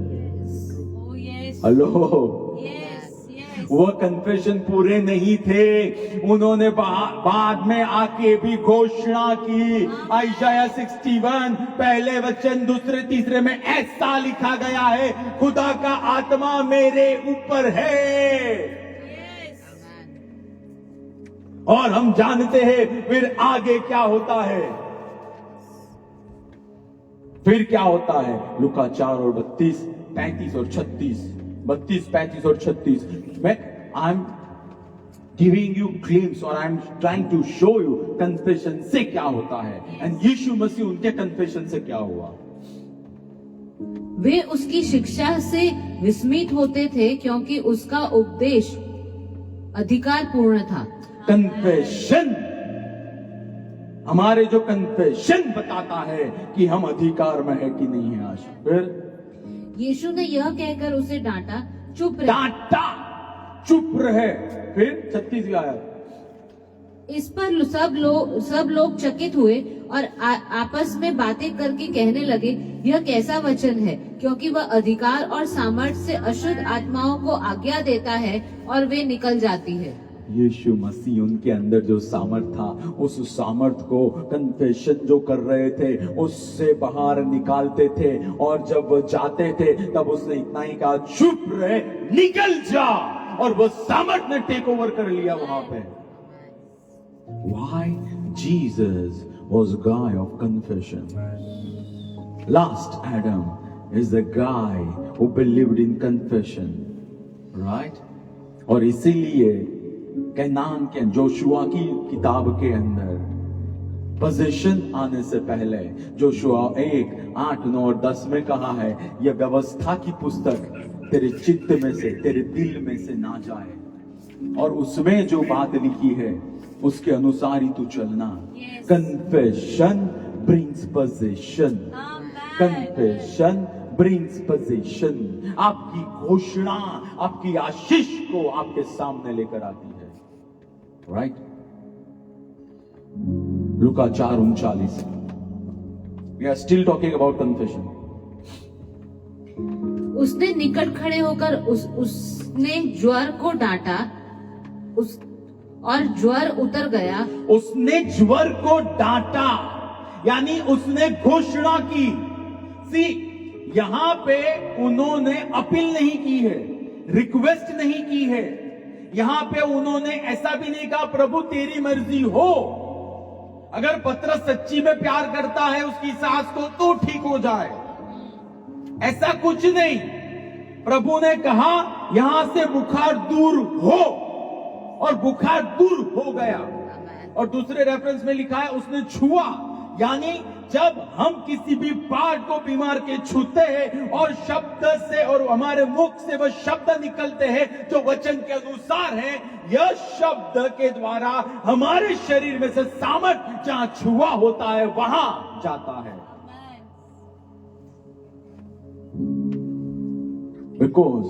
Oh yes. Hello, Yes. Yes. वह कन्फेशन पूरे नहीं थे, उन्होंने बाद में आके भी घोषणा की। आइशाया 61 पहले वचन दूसरे तीसरे में ऐसा लिखा गया है, खुदा का आत्मा मेरे ऊपर है। Yes. और हम जानते हैं फिर आगे क्या होता है, फिर क्या होता है? लूका 4 और 32, 35 और 36, 32, 35 और 36 में I am giving you claims और I am trying to show you confession से क्या होता है, एंड यीशु मसीह उनके कन्फेशन से क्या हुआ। वे उसकी शिक्षा से विस्मित होते थे क्योंकि उसका उपदेश अधिकार पूर्ण था। कन्फेशन, हमारे जो कन्फेशन बताता है कि हम अधिकार में है कि नहीं है। आज फिर यीशु ने यह कहकर उसे डांटा, चुप रह। डांटा, चुप रहे। फिर 36वीं आयत, इस पर सब लोग चकित हुए और आपस में बातें करके कहने लगे, यह कैसा वचन है, क्योंकि वह अधिकार और सामर्थ्य से अशुद्ध आत्माओं को आज्ञा देता है और वे निकल जाती है। यीशु मसीह उनके अंदर जो सामर्थ था, उस सामर्थ को कन्फेशन जो कर रहे थे उससे बाहर निकालते थे, और जब वो जाते थे तब उसने इतना ही कहा, चुप रहे, निकल जा, और वो सामर्थ ने टेक ओवर कर लिया वहां पे। Why? Jesus was a guy of confession. Last Adam is the guy who believed in confession, right? और इसीलिए कैनान के जोशुआ की किताब के अंदर पोजीशन आने से पहले जोशुआ 1:8, 9 और 10 में कहा है, यह व्यवस्था की पुस्तक तेरे चित्त में से, तेरे दिल में से ना जाए, और उसमें जो बात लिखी है उसके अनुसार ही तू चलना। Yes. Confession brings position. Amen. Confession brings position, आपकी घोषणा आपकी आशीष को आपके सामने लेकर आती है। राइट। लूका 4:39, we are still talking about confession. उसने निकट खड़े होकर उसने ज्वर को डांटा, और ज्वर उतर गया। उसने ज्वर को डांटा, यानी उसने घोषणा की। सी, यहां पे उन्होंने अपील नहीं की है, रिक्वेस्ट नहीं की है, यहां पे उन्होंने ऐसा भी नहीं कहा प्रभु तेरी मर्जी हो। अगर पतरस सच्ची में प्यार करता है उसकी सास को तो ठीक हो जाए, ऐसा कुछ नहीं। प्रभु ने कहा यहां से बुखार दूर हो, और बुखार दूर हो गया। और दूसरे रेफरेंस में लिखा है उसने छुआ, यानी जब हम किसी भी पार्ट को बीमार के छूते हैं और शब्द से और हमारे मुख से वह शब्द निकलते हैं जो वचन के अनुसार है, यह शब्द के द्वारा हमारे शरीर में से सामर्थ्य जहां छुआ होता है वहां जाता है। Because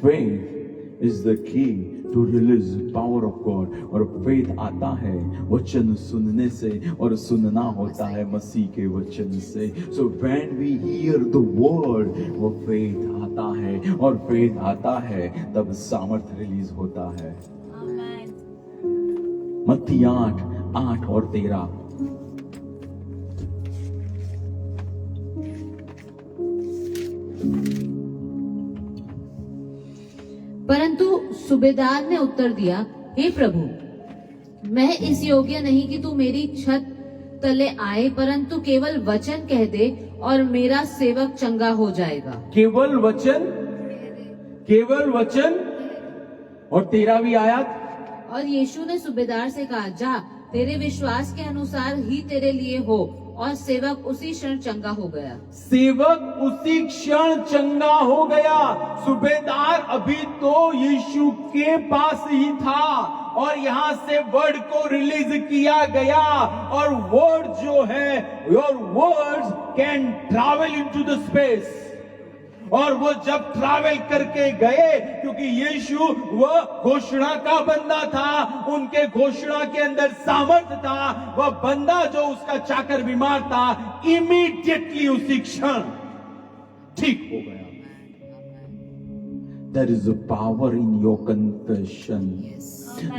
faith is the key to release power of God. और faith आता है वचन सुनने से, और सुनना होता है मसीह के वचन से. So when we hear the word, वो faith आता है, और faith आता है तब सामर्थ रिलीज होता है. Amen. मत्ती 8 और 13. परंतु सूबेदार ने उत्तर दिया, हे प्रभु, मैं इस योग्य नहीं कि तू मेरी छत तले आए, परंतु केवल वचन कह दे और मेरा सेवक चंगा हो जाएगा. केवल वचन और 13वीं आयत. और यीशु ने सूबेदार से कहा, जा, तेरे विश्वास के अनुसार ही तेरे लिए हो. और सेवक उसी क्षण चंगा हो गया. सेवक उसी क्षण चंगा हो गया. सूबेदार अभी तो यीशु के पास ही था, और यहाँ से वर्ड को रिलीज किया गया. और वर्ड जो है, your words can travel into the space. और वो जब ट्रैवल करके गए, क्योंकि यीशु वह घोषणा का बंदा था, उनके घोषणा के अंदर सामर्थ्य था. वह बंदा जो उसका चाकर बीमार था, इमीडिएटली उसी क्षण ठीक हो गया. There is a power in your confession.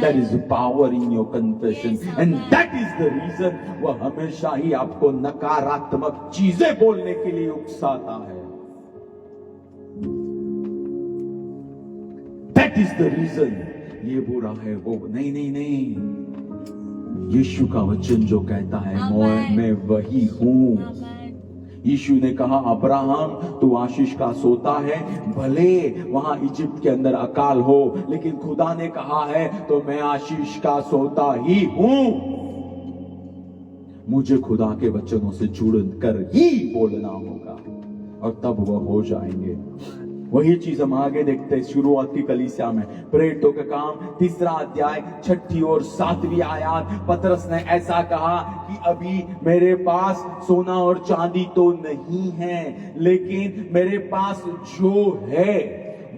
There is a power in your confession. And that is the reason वह हमेशा ही आपको नकारात्मक चीजें बोलने के लिए उकसाता है. That is the reason. ये बुरा है, वो नहीं. यीशु का वचन जो कहता है, मैं वही हूं. Amen. यीशु ने कहा, अब्राहम तू आशीष का सोता है, भले वहां इजिप्ट के अंदर अकाल हो, लेकिन खुदा ने कहा है तो मैं आशीष का सोता ही हूं. मुझे खुदा के वचनों से जुड़ कर ही बोलना होगा, और तब वह हो जाएंगे. वही चीज हम आगे देखते हैं शुरुआत की कलीसिया में. प्रेरितों का काम 3 अध्याय 6 और 7वीं आयत. पतरस ने ऐसा कहा कि अभी मेरे पास सोना और चांदी तो नहीं है, लेकिन मेरे पास जो है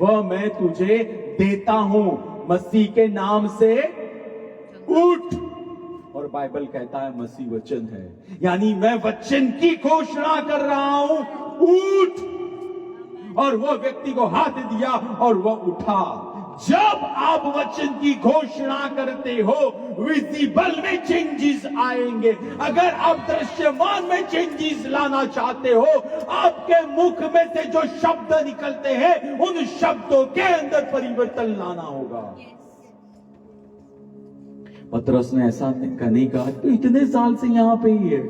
वह मैं तुझे देता हूं. मसीह के नाम से उठ. और बाइबल कहता है मसीह वचन है, यानी मैं वचन की घोषणा कर रहा हूं, उठ. और वह व्यक्ति को हाथ दिया और वह उठा. जब आप वचन की घोषणा करते हो, विजिबल में चेंजेस आएंगे. अगर आप दृश्यमान में चेंजेस लाना चाहते हो, आपके मुख में से जो शब्द निकलते हैं, उन शब्दों के अंदर परिवर्तन लाना होगा. पतरस ने ऐसा नहीं कहा तो इतने साल से यहां पे ही है.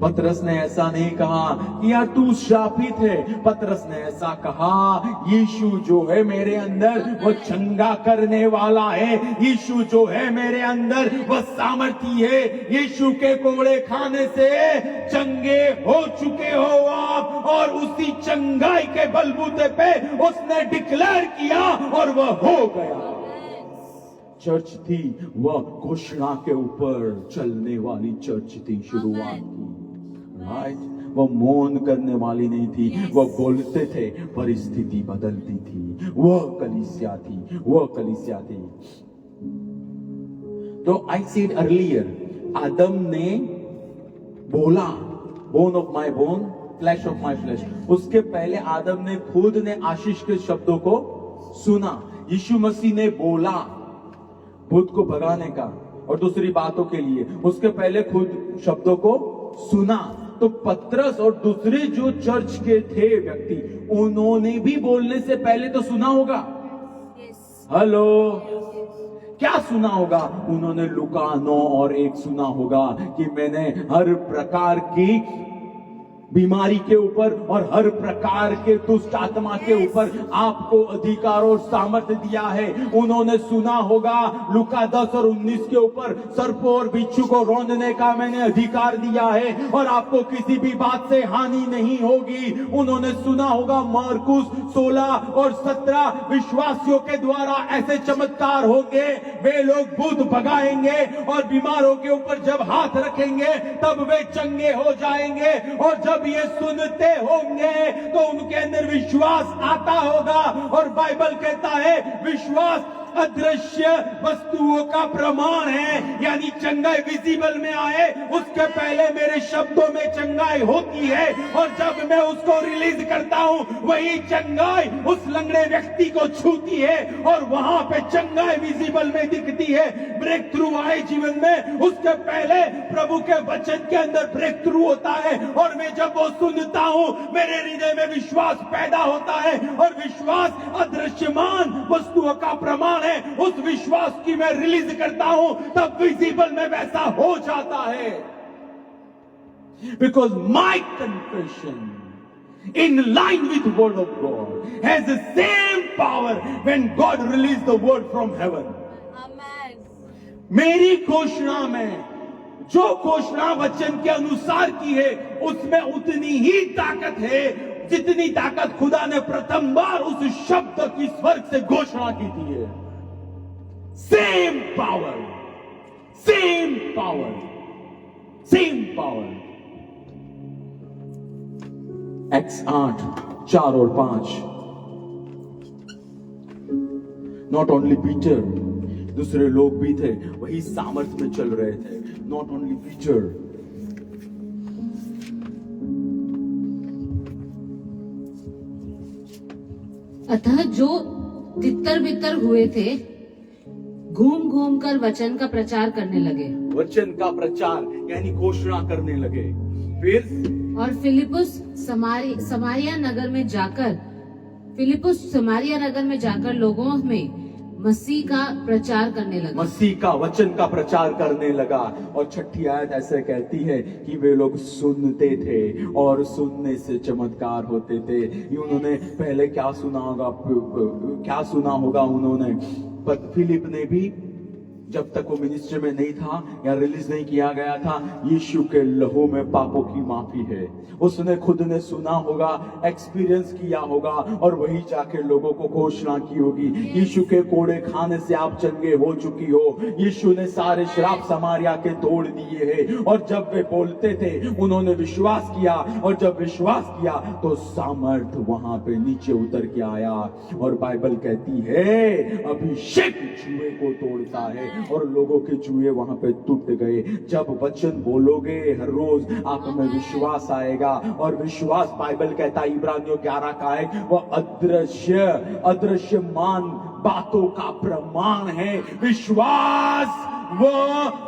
पतरस ने ऐसा नहीं कहा कि यार तू श्रापित है. पतरस ने ऐसा कहा, यीशु जो है मेरे अंदर वो चंगा करने वाला है. यीशु जो है मेरे अंदर वह सामर्थी है. यीशु के कोड़े खाने से चंगे हो चुके हो आप, और उसी चंगाई के बलबूते पे उसने डिक्लेयर किया और वह हो गया. चर्च थी वह घोषणा के ऊपर चलने वाली चर्च थी शुरुआत की. राइट, वो मौन करने वाली नहीं थी. वो बोलते थे, परिस्थिति बदलती थी. वह कलीसिया थी. तो आई सेड अर्लियर, आदम ने बोला, bone of my bone, flash of my flash. उसके पहले आदम ने खुद ने आशीष के शब्दों को सुना. यीशु मसीह ने बोला भूत को भगाने का और दूसरी बातों के लिए. उसके पहले खुद शब्दों को सुना. तो पतरस और दूसरे जो चर्च के थे व्यक्ति, उन्होंने भी बोलने से पहले तो सुना होगा. हेलो, क्या सुना होगा? उन्होंने लूका 9 और 1 सुना होगा कि मैंने हर प्रकार की बीमारी के ऊपर और हर प्रकार के दुष्ट आत्मा के ऊपर आपको अधिकार और सामर्थ्य दिया है. उन्होंने सुना होगा लूका 10 और 19 के ऊपर, सर्पों और बिच्छू को रौंदने का मैंने अधिकार दिया है और आपको किसी भी बात से हानि नहीं होगी. उन्होंने सुना होगा मरकुस 16 और 17, विश्वासियों के द्वारा ऐसे चमत्कार होंगे, वे लोग भूत भगाएंगे और बीमारों के ऊपर जब हाथ रखेंगे तब वे चंगे हो जाएंगे. और जब जब ये सुनते होंगे तो उनके अंदर विश्वास आता होगा। और बाइबल कहता है विश्वास अदृश्य वस्तुओं का प्रमाण है, यानी चंगाई विजिबल में आए उसके पहले मेरे शब्दों में चंगाई होती है, और जब मैं उसको रिलीज करता हूं वही चंगाई उस लंगड़े व्यक्ति को छूती है और वहां पे चंगाई विजिबल में दिखती है। ब्रेक थ्रू आए जीवन में उसके पहले प्रभु के वचन के अंदर ब्रेक थ्रू होता है, और मैं जब वो सुनता हूं मेरे हृदय में विश्वास पैदा होता है, और विश्वास अदृश्यमान वस्तुओं का प्रमाण है। उस विश्वास की मैं रिलीज करता हूं तब विजिबल में वैसा हो जाता है। Because my confession in line with the word of God has the same power when God released the word from heaven. Amen. मेरी घोषणा में जो घोषणा वचन के अनुसार की है उसमें उतनी ही ताकत है जितनी ताकत खुदा ने प्रथम बार उस शब्द की स्वर्ग से घोषणा की थी है। Same power, same power, same power. X 8, 4 और 5। नॉट ओनली पीटर, दूसरे लोग भी थे वही सामर्थ में चल रहे थे। नॉट ओनली पीटर, अतः जो तितर बितर हुए थे घूम घूम कर वचन का प्रचार करने लगे। वचन का प्रचार यानी घोषणा करने लगे। फिर और फिलिपुस समारिया नगर में जाकर लोगों में मसीह का प्रचार करने लगा। मसीह का वचन का प्रचार करने लगा। और छठी आयत ऐसे कहती है कि वे लोग सुनते थे और सुनने से चमत्कार होते थे। उन्होंने पहले क्या सुना होगा उन्होंने, पर फिलिप ने भी जब तक वो मिनिस्ट्री में नहीं था या रिलीज नहीं किया गया था, यीशु के लहू में पापों की माफी है। उसने खुद ने सुना होगा, एक्सपीरियंस किया होगा, और वही जाके लोगों को घोषणा की होगी यीशु के कोड़े खाने से आप चंगे हो चुकी हो। यीशु ने सारे श्राप समारिया के तोड़ दिए हैं। और जब वे बोलते थे उन्होंने विश्वास किया, और जब विश्वास किया तो सामर्थ वहां पे नीचे उतर के आया। और बाइबल कहती है अभिषेक जुए को तोड़ता है, और लोगों के जुए वहां पे टूट गए। जब वचन बोलोगे हर रोज आप में विश्वास आएगा, और विश्वास बाइबल कहता है इब्रानियों 11 का है वो अदृश्यमान बातों का प्रमाण है। विश्वास वो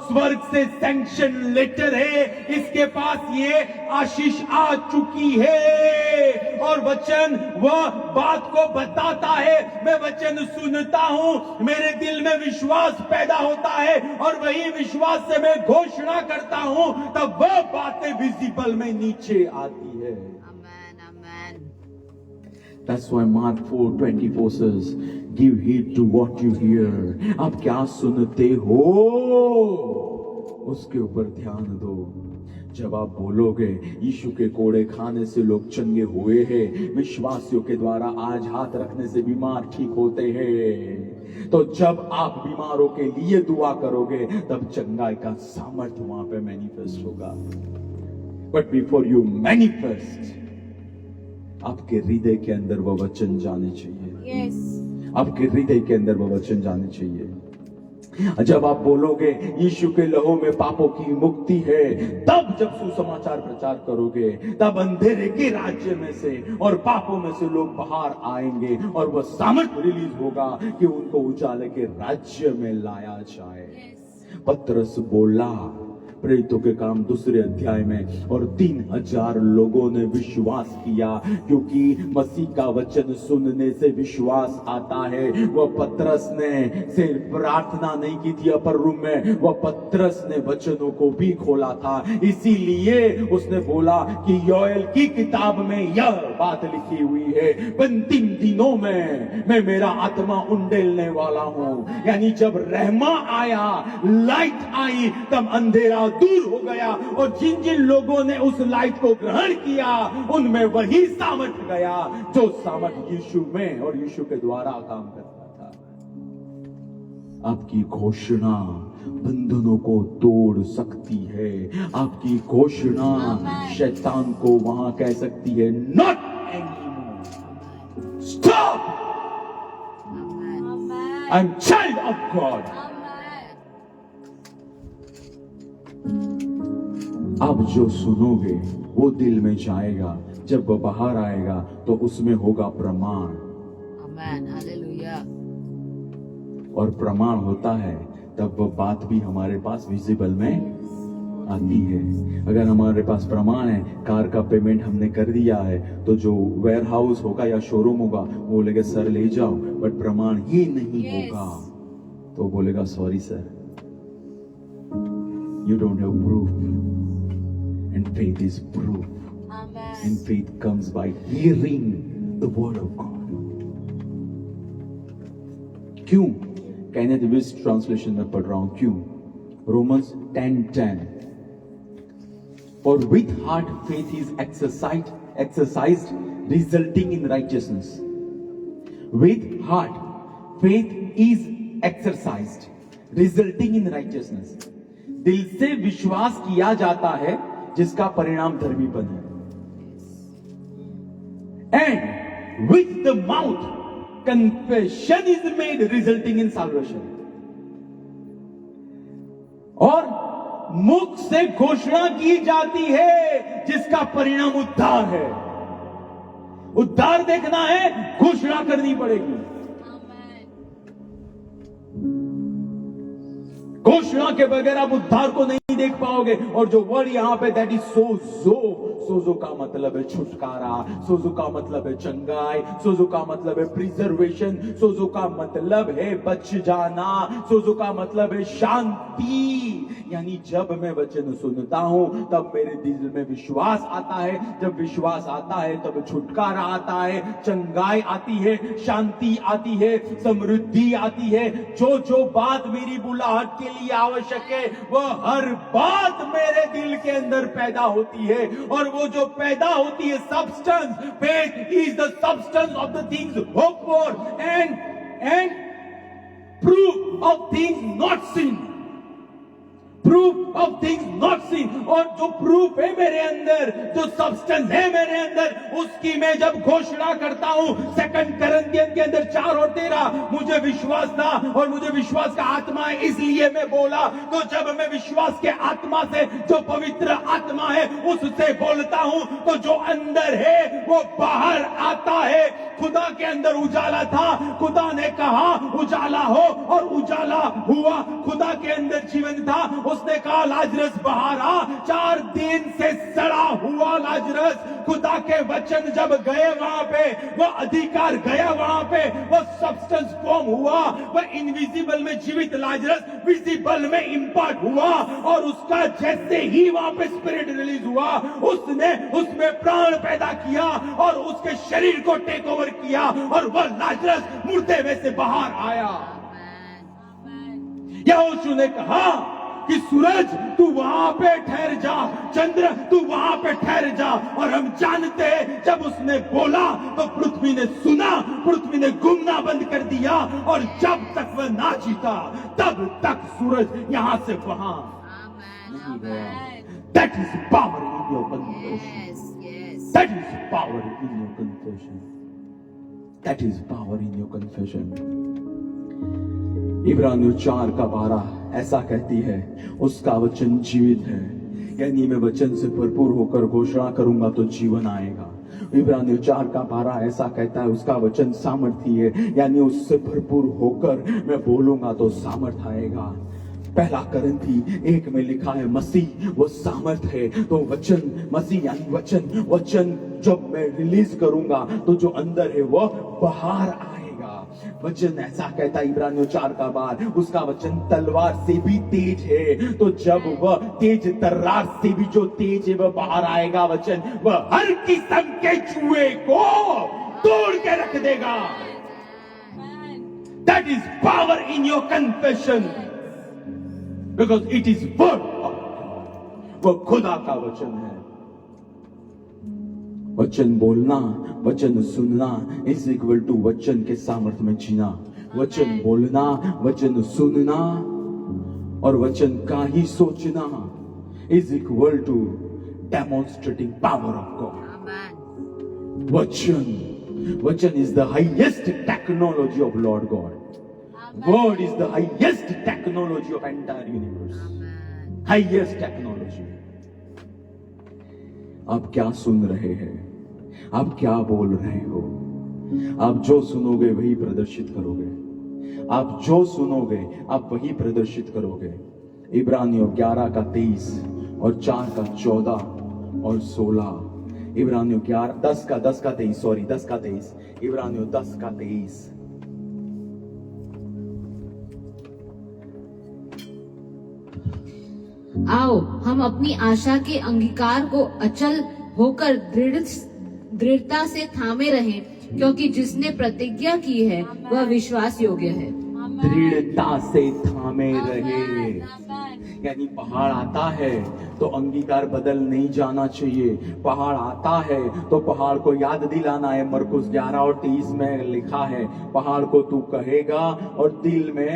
स्वर्ग से सैंक्शन लेटर है, इसके पास ये आशीष आ चुकी है। और वचन वह बात को बताता है। मैं वचन सुनता हूं, मेरे दिल में विश्वास पैदा होता है, और वही विश्वास से मैं घोषणा करता हूं, तब वह बातें विजिबल में नीचे आती है। आमेन, आमेन। That's why Mark 4:24 says, give heed to what you hear. आप क्या सुनते हो उसके ऊपर ध्यान दो। जब आप बोलोगे यीशु के कोड़े खाने से लोग चंगे हुए हैं, विश्वासियों के द्वारा आज हाथ रखने से बीमार ठीक होते हैं, तो जब आप बीमारों के लिए दुआ करोगे तब चंगाई का सामर्थ वहां पे मैनिफेस्ट होगा। बट बिफोर यू मैनिफेस्ट, आपके हृदय के अंदर वो वचन जाने चाहिए। Yes. आपके हृदय के अंदर वो वचन जाने चाहिए। जब आप बोलोगे यीशु के लहू में पापों की मुक्ति है, तब जब सुसमाचार प्रचार करोगे तब अंधेरे के राज्य में से और पापों में से लोग बाहर आएंगे, और वह सामर्थ रिलीज होगा कि उनको उजाले के राज्य में लाया जाए। Yes. पतरस बोला प्रेरितों के काम 2 अध्याय में, और 3000 लोगों ने विश्वास किया, क्योंकि मसीह का वचन सुनने से विश्वास आता है। वह पतरस ने सिर्फ प्रार्थना नहीं की थी अपर रूम में, वह पतरस ने वचनों को भी खोला था। इसीलिए उसने बोला कि योएल की किताब में यह बात लिखी हुई है, अंतिम दिनों में मैं मेरा आत्मा उंडेलने वाला हूं। यानी जब रहमा आया, लाइट आई, तब अंधेरा दूर हो गया, और जिन जिन लोगों ने उस लाइट को ग्रहण किया उनमें वही सामर्थ गया जो सामर्थ यीशु में और यीशु के द्वारा काम करता था। आपकी घोषणा बंधनों को तोड़ सकती है। आपकी घोषणा शैतान को वहां कह सकती है, not anymore, stop, I am child of God. अब जो सुनोगे वो दिल में जाएगा, जब वो बाहर आएगा तो उसमें होगा प्रमाण। आमेन, हालेलुया। और प्रमाण होता है तब वो बात भी हमारे पास विजिबल में आती है। अगर हमारे पास प्रमाण है, कार का पेमेंट हमने कर दिया है, तो जो वेयर हाउस होगा या शोरूम होगा वो बोलेगा सर ले जाओ, बट प्रमाण ये नहीं होगा तो बोलेगा sorry sir, you don't have proof. And faith is proof, and faith comes by hearing the word of God. क्यों? कैनेथ विस्ट ट्रांसलेशन में पढ़ रहा हूं, क्यों? Romans 10:10, for with heart faith is exercised resulting in righteousness. With heart faith is exercised resulting in righteousness. दिल से विश्वास किया जाता है जिसका परिणाम धर्मीपन है। And with the mouth confession is made resulting in salvation। और मुख से घोषणा की जाती है जिसका परिणाम उद्धार है। उद्धार देखना है, घोषणा करनी पड़ेगी। घोषणा के बगैर आप उद्धार को नहीं देख पाओगे। और जो वर्ड यहां पे दैट इज सोजो का मतलब है छुटकारा, सोजो का मतलब है चंगाई, सोजो का मतलब है प्रिजर्वेशन, सोजो का मतलब है बच जाना, सोजो का मतलब है शांति। यानी जब मैं वचन सुनता हूं तब मेरे दिल में विश्वास आता है, जब विश्वास आता है तब छुटकारा आता है, चंगाई आती है, शांति आती है, समृद्धि आती है। जो बात मेरी बुलाहट के लिए आवश्यक है वह हर बात मेरे दिल के अंदर पैदा होती है। और वो जो पैदा होती है substance, faith is the substance of the things hope for and proof of things not seen. Proof of things not seen. और जो प्रूफ है मेरे अंदर, जो सब्सटेंस है मेरे अंदर, उसकी मैं जब घोषणा करता हूं, 2 कुरिन्थियन के अंदर 4 और 13, मुझे विश्वास था और मुझे विश्वास का आत्मा है इसलिए मैं बोला। तो जब मैं विश्वास के आत्मा से, जो पवित्र आत्मा है उससे बोलता हूं, तो जो अंदर है वो बाहर आता है। खुदा के अंदर उजाला था, खुदा ने कहा उजाला हो और उजाला हुआ। खुदा के अंदर जीवन था, उसने कहा लाजरस बाहर आ। 4 दिन से सड़ा हुआ लाजरस, खुदा के वचन जब गए वहां पे, वह अधिकार गया वहां पे, वह सब्सटेंस फॉर्म हुआ, वह इनविजिबल में जीवित लाजरस विजिबल में इंपार्ट हुआ। और उसका जैसे ही वहां पे स्पिरिट रिलीज हुआ, उसने उसमें प्राण पैदा किया और उसके शरीर को टेक ओवर किया और वह लाजरस मुर्दे में से बाहर आया। यहोशू ने कहा कि सूरज तू वहां पे ठहर जा, चंद्र तू वहां पे ठहर जा। और हम जानते हैं जब उसने बोला तो पृथ्वी ने सुना, पृथ्वी ने घूमना बंद कर दिया। और जब तक वह ना जीता तब तक सूरज यहां से वहां नहीं गया। That is power in your confession. That is power in your confession. That is power in your confession. इब्रानियों 4:12 ऐसा कहती है, उसका वचन जीवित है, यानी मैं वचन से भरपूर होकर घोषणा करूंगा तो जीवन आएगा। इब्रानियों 4:12 ऐसा कहता है, उसका वचन सामर्थी है, यानी उससे भरपूर होकर मैं बोलूंगा तो सामर्थ आएगा। 1 कुरिन्थी 1 में लिखा है मसीह वो सामर्थ है। तो वचन, मसीह यानी वचन जब मैं रिलीज करूंगा तो जो अंदर है वो बाहर आएगा। वचन ऐसा कहता है इब्रानियों 4:12, उसका वचन तलवार से भी तेज है। तो जब वह तेज तर्रार से भी जो तेज है वह बाहर आएगा वचन, वह हर किस्म के चूहे को तोड़ के रख देगा। That is power in your confession, because it is word of God. वह खुदा का वचन है। वचन बोलना, वचन सुनना इज इक्वल टू वचन के सामर्थ्य में जीना। वचन बोलना, वचन सुनना और वचन का ही सोचना is equal to demonstrating power of God. Amen. वचन is the highest technology of Lord God. Word is the highest technology of entire universe. Amen. Highest technology. आप क्या सुन रहे हैं? आप क्या बोल रहे हो? आप जो सुनोगे वही प्रदर्शित करोगे। आप जो सुनोगे आप वही प्रदर्शित करोगे। इब्रानियों 11 का 23 और 4 का 14 और 16। इब्रानियों 10 का 23। इब्रानियों 10 का 23। आओ हम अपनी आशा के अंगीकार को अचल होकर दृढ़ता से थामे रहें, क्योंकि जिसने प्रतिज्ञा की है वह विश्वास योग्य है। दृढ़ता से थामे रहे। यानी पहाड़ आता है तो अंगीकार बदल नहीं जाना चाहिए। पहाड़ आता है तो पहाड़ को याद दिलाना है। मरकुस 11 और 30 में लिखा है, पहाड़ को तू कहेगा और दिल में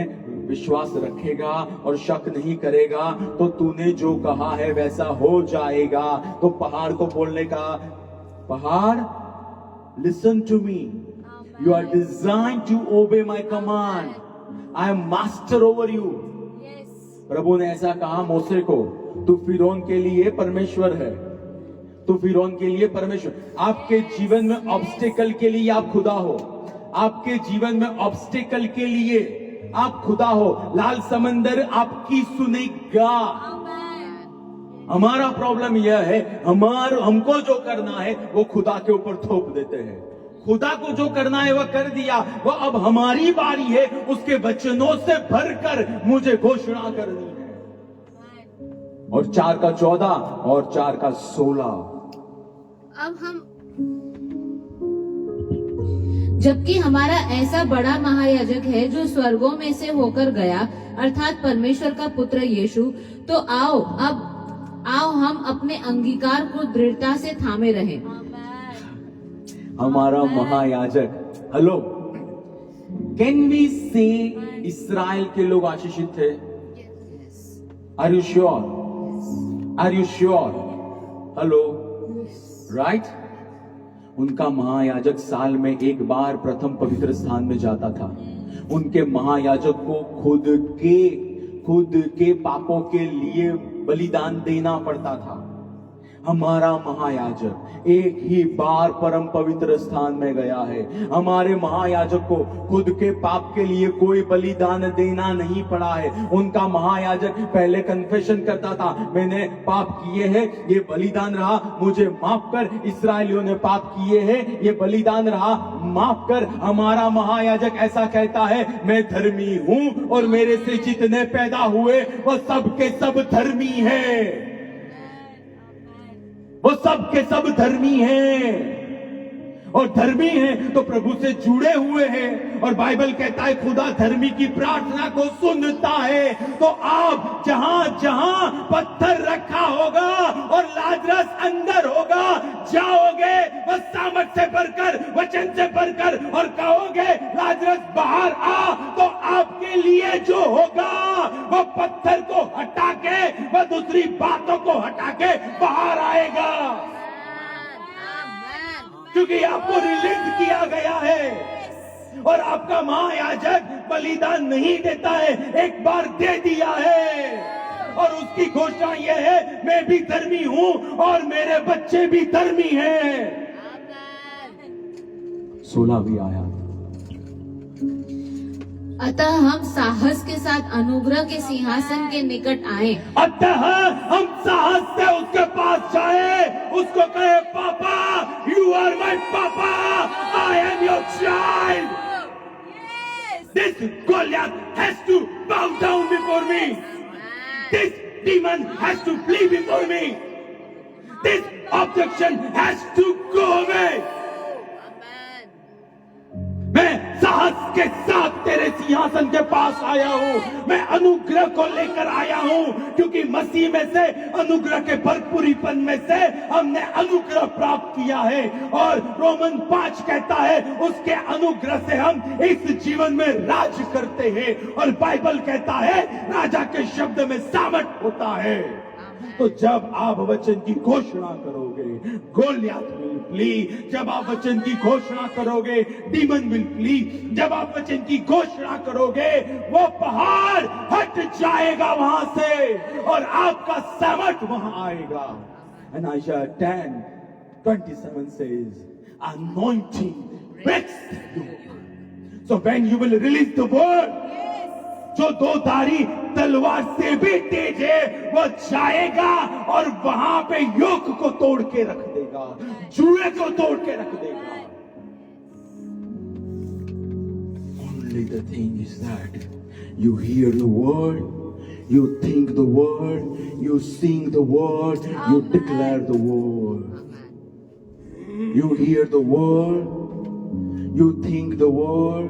विश्वास रखेगा और शक नहीं करेगा तो तूने जो कहा है वैसा हो जाएगा। तो पहाड़ को बोलने का, पहाड़ listen to me, you are design to obey my command, I am master over you. प्रभु ने ऐसा कहा मूसे को, तू फिरौन के लिए परमेश्वर है, तू फिरौन के लिए परमेश्वर। आपके जीवन में ऑब्स्टिकल के लिए आप खुदा हो। आपके जीवन में ऑब्स्टिकल के लिए आप खुदा हो। लाल समंदर आपकी सुनेगा। हमारा प्रॉब्लम यह है, हमको जो करना है वो खुदा के ऊपर थोप देते हैं। खुदा को जो करना है वह कर दिया, वो अब हमारी बारी है उसके वचनों से भरकर मुझे घोषणा करनी है। और 4 का 14 और 4 का 16। अब हम, जबकि हमारा ऐसा बड़ा महायाजक है जो स्वर्गों में से होकर गया, अर्थात परमेश्वर का पुत्र यीशु, तो आओ हम अपने अंगीकार को दृढ़ता से थामे रहें। हमारा महायाजक, हेलो, कैन वी से इस्राएल के लोग आशीषित थे? Are you sure? Are you sure? Hello, right? उनका महायाजक साल में एक बार प्रथम पवित्र स्थान में जाता था। उनके महायाजक को खुद के पापों के लिए बलिदान देना पड़ता था। हमारा महायाजक एक ही बार परम पवित्र स्थान में गया है। हमारे महायाजक को खुद के पाप के लिए कोई बलिदान देना नहीं पड़ा है। उनका महायाजक पहले कन्फेशन करता था, मैंने पाप किए हैं, ये बलिदान रहा, मुझे माफ कर। इस्राएलियों ने पाप किए हैं, ये बलिदान रहा, माफ कर। हमारा महायाजक ऐसा कहता है, मैं धर्मी हूं और मेरे से जितने पैदा हुए वो सब के सब धर्मी हैं। वो सब के सब धर्मी हैं और धर्मी हैं तो प्रभु से जुड़े हुए हैं। और बाइबल कहता है खुदा धर्मी की प्रार्थना को सुनता है। तो आप जहां जहां पत्थर रखा होगा और लाजरस अंदर होगा, जाओगे वो सामर्थ से भरकर, वचन से भरकर और कहोगे लाजरस बाहर आ, तो आपके लिए जो होगा वो पत्थर को हटा के, वो दूसरी बातों को हटा के बाहर आएगा, क्योंकि आपको रिलीज किया गया है। और आपका महायाजक बलिदान नहीं देता है, एक बार दे दिया है और उसकी घोषणा यह है, मैं भी धर्मी हूं और मेरे बच्चे भी धर्मी हैं। 16वीं आयत। अतः हम साहस के साथ अनुग्रह के सिंहासन के निकट आए। अतः हम साहस से उसके पास जाए, उसको कहे, पापा, यू आर माय पापा, I am your child. This Goliath has to bow down before me. This demon has to flee before me. This objection has to go away. मैं साहस के साथ तेरे सिंहासन के पास आया हूं, मैं अनुग्रह को लेकर आया हूं, क्योंकि मसीह में से अनुग्रह के भरपूरीपन में से हमने अनुग्रह प्राप्त किया है। और रोमन 5 कहता है उसके अनुग्रह से हम इस जीवन में राज करते हैं। और बाइबल कहता है राजा के शब्द में सामर्थ होता है। तो जब आप वचन की घोषणा करोगे, गोलियत विल फ्ली। जब आप वचन की घोषणा करोगे, डीमन विल फ्ली। जब आप वचन की घोषणा करोगे, वो पहाड़ हट जाएगा वहां से और आपका सामर्थ वहां आएगा। And Isaiah 10:27 says, anointing breaks the yoke. So when you will release the word, जो दो धारी तलवार से भी तेज है, वो जाएगा और वहां पे योक को तोड़ के रख देगा, जुए को तोड़ के रख देगा। Only the thing is that you hear the word, you think the word, you sing the word, you declare the word. You hear the word, you think the word,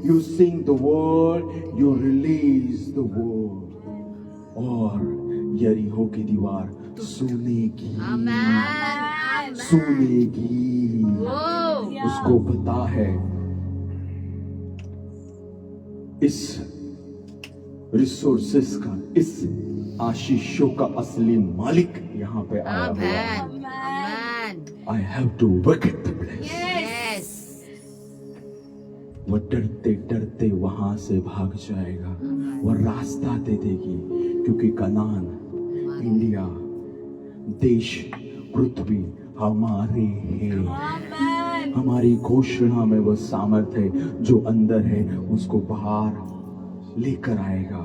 you sing the word, you release the word. और यरीहो की दीवार सुनेगी, सुनेगी। उसको पता है इस resources का, इस आशीषों का असली मालिक यहाँ पे आया हुआ है। I have to vacate the place. वो डरते डरते वहां से भाग जाएगा, वो रास्ता दे देगी, क्योंकि कनान, इंडिया, देश, पृथ्वी हमारे हैं। हमारी घोषणा में वो सामर्थ है जो अंदर है, उसको बाहर लेकर आएगा।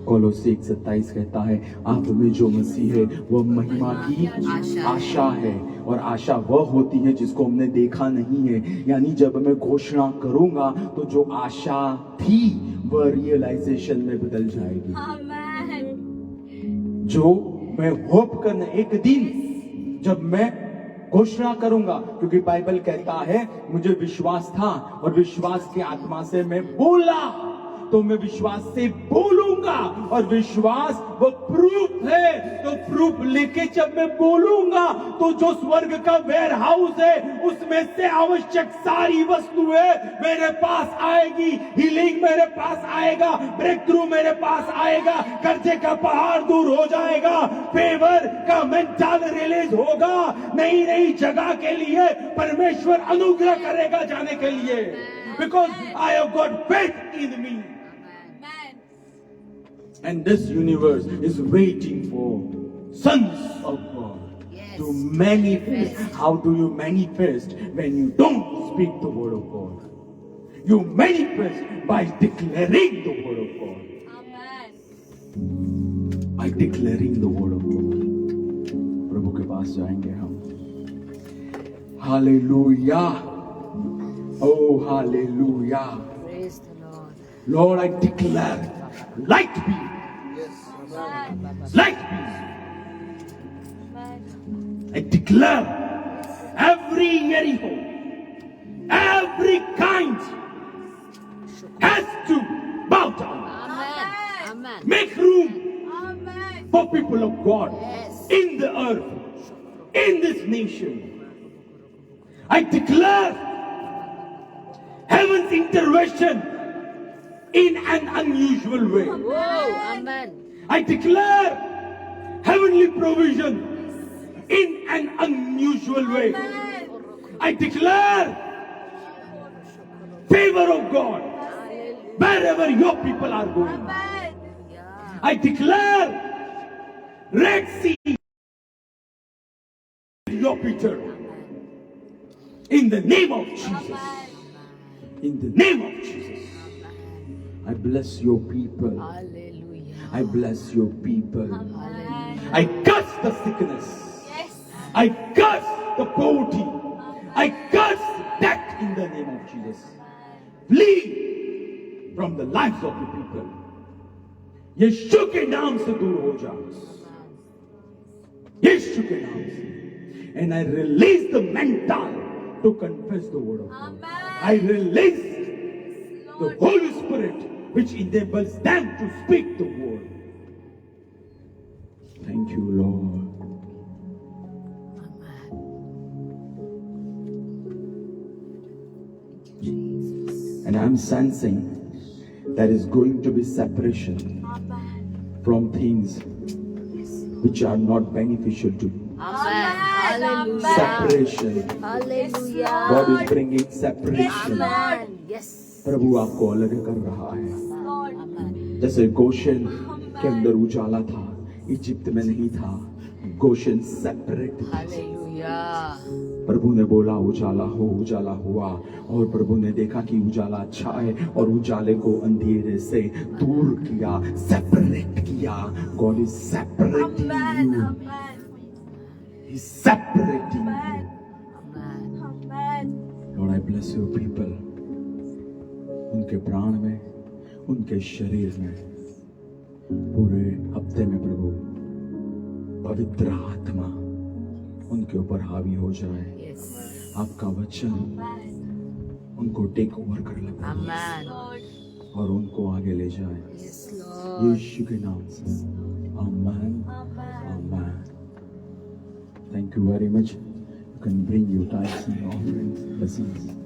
कोलोसी 1:27 कहता है आप में जो मसीह है वो महिमा की आशा है। और आशा वह होती है जिसको हमने देखा नहीं है। यानी जब मैं घोषणा करूंगा तो जो आशा थी वह रियलाइजेशन में बदल जाएगी। जो मैं होप करना, एक दिन जब मैं घोषणा करूंगा, क्योंकि बाइबल कहता है मुझे विश्वास था और विश्वास की आत्मा से मैं बोला, तो मैं विश्वास से बोलूंगा। और विश्वास वो प्रूफ है, तो प्रूफ लेके जब मैं बोलूंगा तो जो स्वर्ग का वेयर हाउस है उसमें से आवश्यक सारी वस्तुएं मेरे पास आएगी। हीलिंग मेरे पास आएगा, ब्रेक थ्रू मेरे पास आएगा, कर्जे का पहाड़ दूर हो जाएगा, फेवर का मेंटल रिलीज होगा। नई नई जगह के लिए परमेश्वर अनुग्रह करेगा जाने के लिए, because I have got faith in me. And this universe is waiting for sons of God to manifest. How do you manifest when you don't speak the word of God? You manifest by declaring the word of God. By declaring the word of God. प्रभु के पास जाएंगे हम। Hallelujah. Oh, hallelujah. Praise the Lord. Lord, I declare light be. Light be. I declare every Jericho, every kind has to bow down. Amen. Make room for people of God in the earth, in this nation. I declare heaven's intervention in an unusual way. Amen. I declare heavenly provision in an unusual way. I declare favor of God wherever your people are going. I declare Red Sea your picture in the name of Jesus. In the name of Jesus. I bless your people. Hallelujah. I bless your people. I curse the sickness. I curse the poverty. I curse death in the name of Jesus. Flee from the lives of the people. यीशु के नाम से दूर हो जाओ, यीशु के नाम से। And I release the mental to confess the word of God. I release the Holy Spirit which enables them to speak the word. Thank you, Lord. And I'm sensing there is going to be separation from things which are not beneficial to you. Amen. Hallelujah. Separation. Hallelujah. God is bringing separation. Amen. Yes. प्रभु आपको अलग कर रहा है. Lord. जैसे Gaussian के अंदर उजाला था, इजिप्त में नहीं था. गोशन सेपरेट था. Hallelujah. प्रभु ने बोला उजाला हो, उजाला हुआ, और प्रभु ने देखा कि उजाला अच्छा है और उजाले को अंधेरे से दूर किया, सेपरेट किया. God is separating you. Amen. He's separating you. Amen. Lord, I bless your people. उनके प्राण में, उनके शरीर में, पूरे हफ्ते में प्रभु पवित्र आत्मा उनके ऊपर हावी हो जाए. Yes. आपका वचन उनको टेक ओवर कर ले Amen. और उनको आगे ले जाए. Yes, Lord. यीशु के नाम से. आमेन. Amen. Thank you very much. You can bring your tithes and offerings. Blessings.